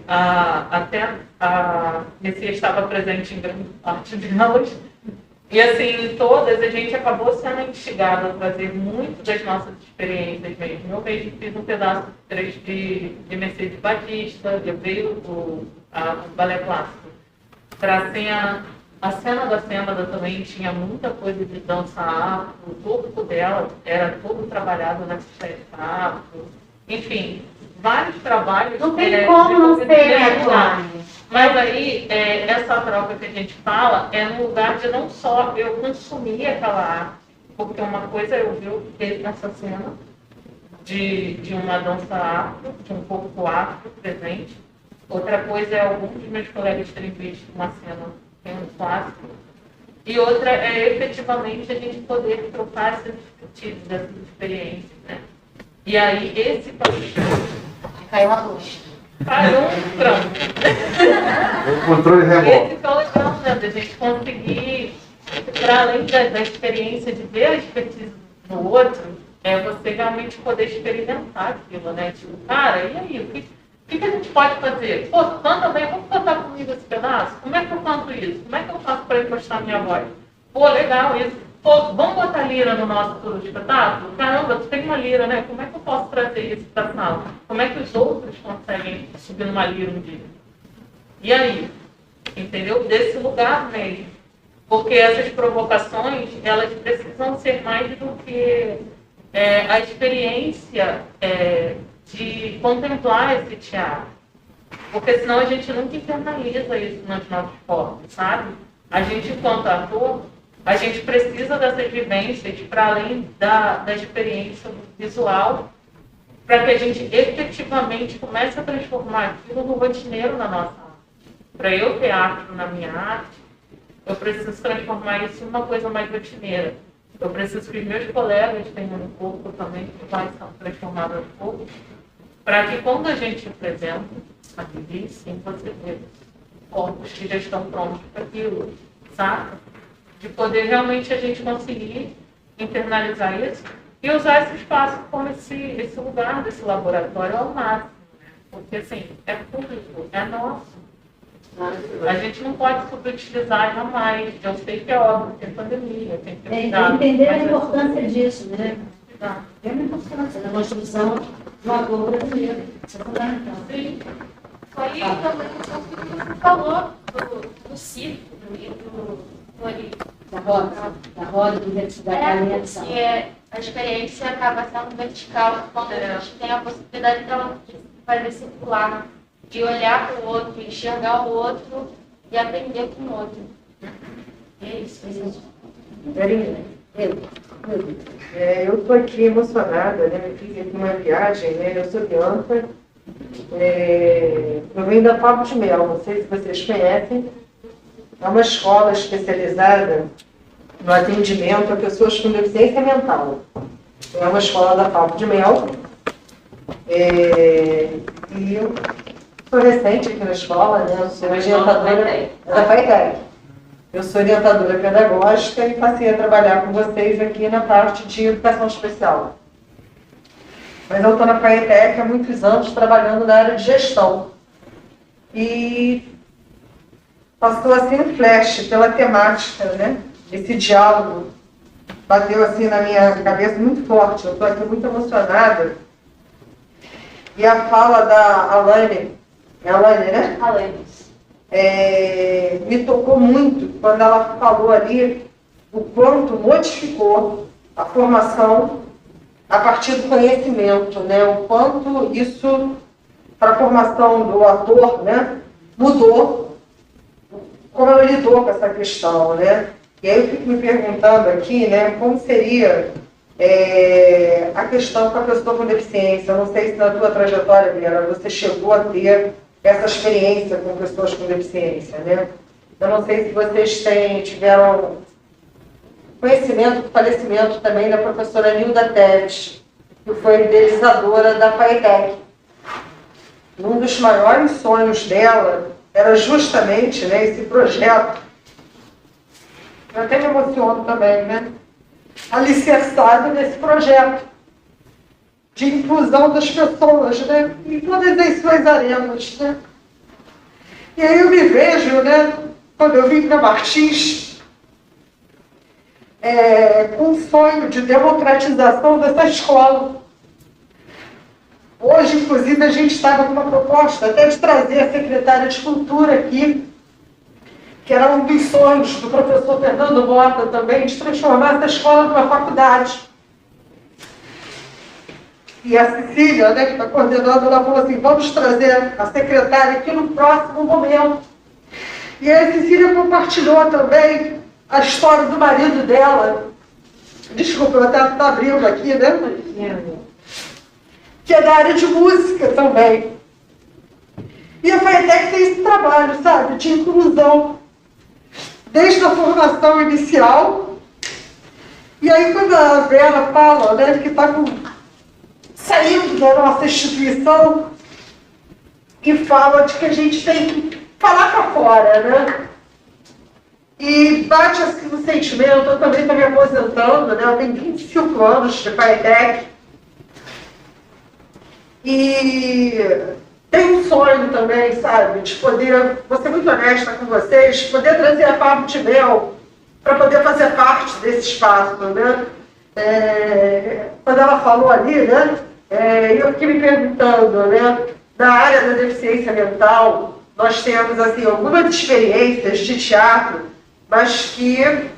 Até a Messias estava presente em grande parte delas. E assim, em todas, a gente acabou sendo instigado a trazer muito das nossas experiências mesmo. Eu mesmo fiz um pedaço de Mercedes Batista, eu veio o balé clássico. Para a cena da Sêmbada também tinha muita coisa de dança afro, o corpo dela era todo trabalhado na pista afro. Enfim, vários trabalhos. Não tem como não ser, né, Joane? Mas aí, essa troca que a gente fala é no lugar de não só eu consumir aquela arte, porque uma coisa é eu ver essa cena de uma dança afro, de um corpo afro presente. Outra coisa é alguns dos meus colegas terem visto uma cena um clássico. E outra é efetivamente a gente poder trocar essas perspectivas, essas experiências, né? E aí, esse caiu a luz. Caiu um frango. O controle remoto. Esse que é o legal, né? Da gente conseguir, para além da experiência de ver a expertise do outro, você realmente poder experimentar aquilo, né? Tipo, cara, e aí? O que a gente pode fazer? Pô, tu canta bem, vamos cantar comigo esse pedaço? Como é que eu canto isso? Como é que eu faço para encostar minha voz? Pô, legal isso. Pô, vamos botar lira no nosso espetáculo? Caramba, tu tem uma lira, né? Como é que eu posso trazer isso para a sala? Como é que os outros conseguem subir numa lira um dia? E aí? Entendeu? Desse lugar mesmo. Porque essas provocações, elas precisam ser mais do que a experiência de contemplar esse teatro. Porque senão a gente nunca internaliza isso nos nossos corpos, sabe? A gente, enquanto ator, a gente precisa dessas vivências para além da experiência visual, para que a gente efetivamente comece a transformar aquilo no rotineiro na nossa arte. Para eu ter arte na minha arte, eu preciso transformar isso em uma coisa mais rotineira. Eu preciso que os meus colegas tenham um corpo também que vai ser transformado no corpo, para que quando a gente apresenta a Vivi, sim, você vê corpos que já estão prontos para aquilo, sabe? De poder realmente a gente conseguir internalizar isso e usar esse espaço como esse lugar desse laboratório ao máximo, né? Porque assim, é público, é nosso. A gente não pode subutilizar jamais. Eu sei que é óbvio, tem pandemia, tem que ter cuidado. Entender a importância disso, né? É uma importância da construção do ator brasileiro. Isso é fundamental. Sim. Foi também o que você falou do circo e do Da roda, da realização. porque a a experiência acaba sendo vertical quando a gente tem a possibilidade de fazer circular, de olhar para o outro, enxergar o outro e aprender com o outro. É isso, gente. Eu estou aqui emocionada, né? Eu fiz aqui uma viagem, né? Eu sou Bianca, eu venho da Favo de Mel, não sei se vocês conhecem. É uma escola especializada no atendimento a pessoas com deficiência mental. É uma escola da Favo de Mel. E eu sou recente aqui na escola, né? Eu sou orientadora da FAITEC. Eu sou orientadora pedagógica e passei a trabalhar com vocês aqui na parte de educação especial. Mas eu estou na FAITEC há muitos anos trabalhando na área de gestão. E passou assim um flash pela temática, né? Esse diálogo bateu assim na minha cabeça muito forte. Eu estou aqui muito emocionada. E a fala da Alane, é a Alane, né? Alane. Me tocou muito quando ela falou ali o quanto modificou a formação a partir do conhecimento, né? O quanto isso, para a formação do ator, né? Mudou como ela lidou com essa questão, né? E aí eu fico me perguntando aqui, né? Como seria a questão com a pessoa com deficiência? Eu não sei se na tua trajetória, Vera, você chegou a ter essa experiência com pessoas com deficiência, né? Eu não sei se vocês tiveram conhecimento do falecimento também da professora Nilda Teves, que foi idealizadora da FAITEC. Um dos maiores sonhos dela era justamente, né, esse projeto. Eu até me emociono também, né? Alicerçado nesse projeto de inclusão das pessoas, né? Em todas as suas arenas, né? E aí eu me vejo, né? Quando eu vim para Martins, com um sonho de democratização dessa escola. Hoje, inclusive, a gente estava com uma proposta até de trazer a secretária de Cultura aqui, que era um dos sonhos do professor Fernando Mota também, de transformar essa escola numa faculdade. E a Cecília, né, que está coordenando, ela falou assim, vamos trazer a secretária aqui no próximo momento. E a Cecília compartilhou também a história do marido dela. Desculpa, eu até estou abrindo aqui, né? Que é da área de música também. E a FAITEC tem esse trabalho, sabe, de inclusão, desde a formação inicial. E aí quando a Vera fala, né, que está saindo da nossa instituição e fala de que a gente tem que falar para fora, né? E bate assim no sentimento, eu também estou me aposentando, né? Eu tenho 25 anos de FAITEC. E tenho um sonho também, sabe, de poder, vou ser muito honesta com vocês, poder trazer a Favo de Mel para poder fazer parte desse espaço, né? Quando ela falou ali, né? Eu fiquei me perguntando, né? Na área da deficiência mental, nós temos assim, algumas experiências de teatro, mas que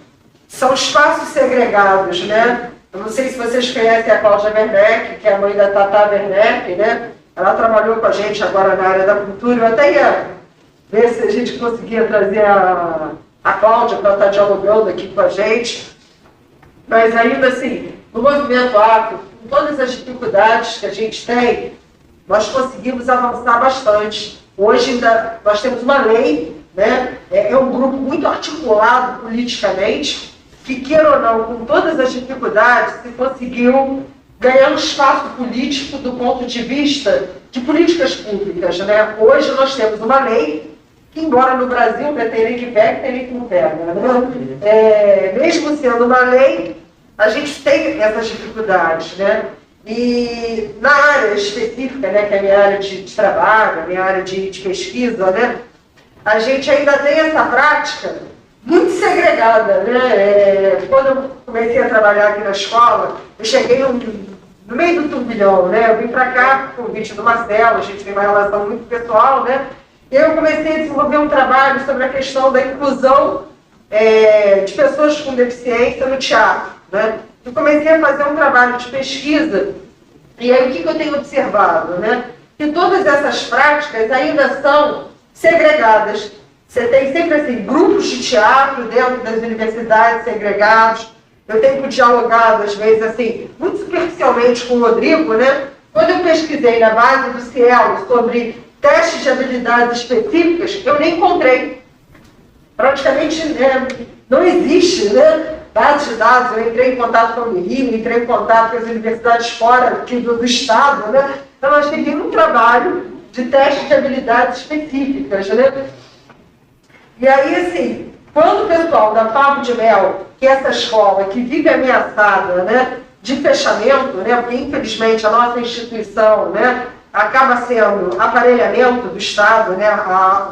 são espaços segregados, né? Eu não sei se vocês conhecem a Cláudia Werneck, que é a mãe da Tata Werneck, né? Ela trabalhou com a gente agora na área da cultura. Eu até ia ver se a gente conseguia trazer a Cláudia para estar dialogando aqui com a gente. Mas ainda assim, no movimento afro, com todas as dificuldades que a gente tem, nós conseguimos avançar bastante. Hoje ainda nós temos uma lei, né? É um grupo muito articulado politicamente, que, queira ou não, com todas as dificuldades, se conseguiu ganhar um espaço político do ponto de vista de políticas públicas, né? Hoje nós temos uma lei que, embora no Brasil, né, tem lei que pega e tem lei que não pega, né? Mesmo sendo uma lei, a gente tem essas dificuldades, né? E na área específica, né, que é a minha área de trabalho, a minha área de pesquisa, né, a gente ainda tem essa prática muito segregada, né? Quando eu comecei a trabalhar aqui na escola, eu cheguei no meio do turbilhão, né? Eu vim para cá com o convite do Marcelo, a gente tem uma relação muito pessoal, né? E eu comecei a desenvolver um trabalho sobre a questão da inclusão de pessoas com deficiência no teatro, né? eu comecei a fazer um trabalho de pesquisa, e aí o que eu tenho observado, né? Que todas essas práticas ainda são segregadas. Você tem sempre assim, grupos de teatro dentro das universidades segregados. Eu tenho dialogado, às vezes, assim, muito superficialmente com o Rodrigo, né? Quando eu pesquisei na base do Cielo sobre testes de habilidades específicas, eu nem encontrei. Praticamente, né, não existe, né? Base de dados. Eu entrei em contato com o Rio, entrei em contato com as universidades fora aqui do estado, né? Então, nós temos um trabalho de teste de habilidades específicas, né? E aí, assim, quando o pessoal da Favo de Mel, que é essa escola que vive ameaçada, né, de fechamento, né, porque infelizmente a nossa instituição, né, acaba sendo aparelhamento do Estado, né,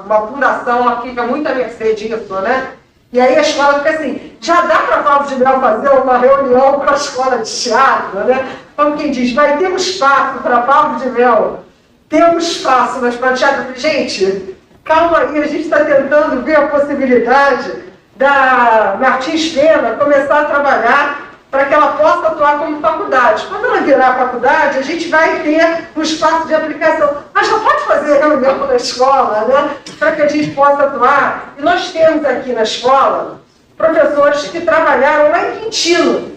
uma fundação ela fica muito à mercê disso, né? E aí a escola fica assim, já dá para a Favo de Mel fazer uma reunião com a escola de teatro, né? Como quem diz, vai ter um espaço para a Favo de Mel, ter um espaço na escola de teatro. Gente, calma aí, a gente está tentando ver a possibilidade da Martins Pena começar a trabalhar para que ela possa atuar como faculdade. Quando ela virar faculdade, a gente vai ter um espaço de aplicação. Mas já pode fazer reunião na escola, né? Para que a gente possa atuar. E nós temos aqui na escola professores que trabalharam lá em Quintino,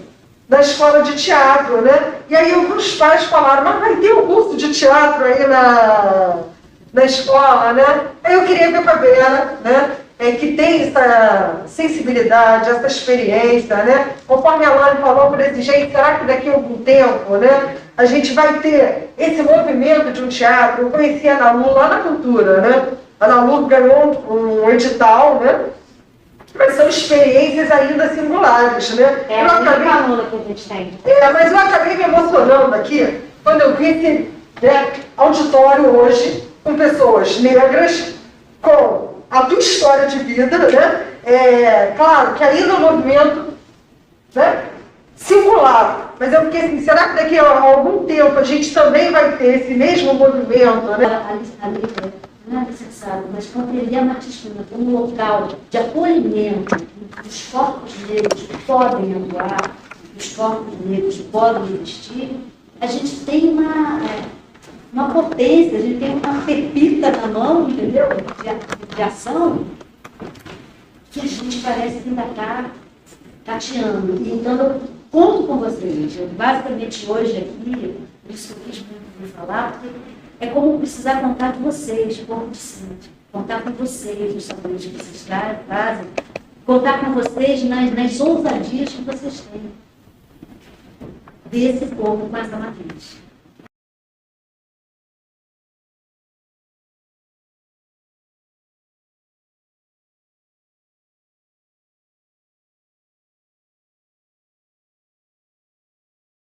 na escola de teatro, né? E aí alguns pais falaram, mas vai ter um curso de teatro aí na escola, né? Aí eu queria ver com a Vera, né? Que tem essa sensibilidade, essa experiência, né? Conforme a Lani falou, por esse jeito, será que daqui a algum tempo, né, a gente vai ter esse movimento de um teatro? Eu conheci a Ana Lu lá na Cultura, né? A Ana Lu ganhou um edital, né? Mas são experiências ainda singulares, né? É a única aluna que a gente tem. Mas eu acabei me emocionando aqui quando eu vi esse, né, auditório hoje com pessoas negras, com a tua história de vida, né? Claro que ainda é um movimento, né, singular, mas eu fiquei assim, será que daqui a algum tempo a gente também vai ter esse mesmo movimento, né? Não é necessário, mas compreender a Martins Pena como um local de acolhimento dos corpos negros que podem atuar, dos corpos negros que podem existir, a gente tem uma potência, a gente tem uma pepita na mão, entendeu? De ação, que a gente parece que ainda está tateando. E então eu conto com vocês. Eu, basicamente hoje aqui, isso que eu quis muito falar, porque é como precisar contar com vocês, corpo docente, contar com vocês nos trabalhos que vocês fazem, contar com vocês nas ousadias que vocês têm desse povo com essa matriz.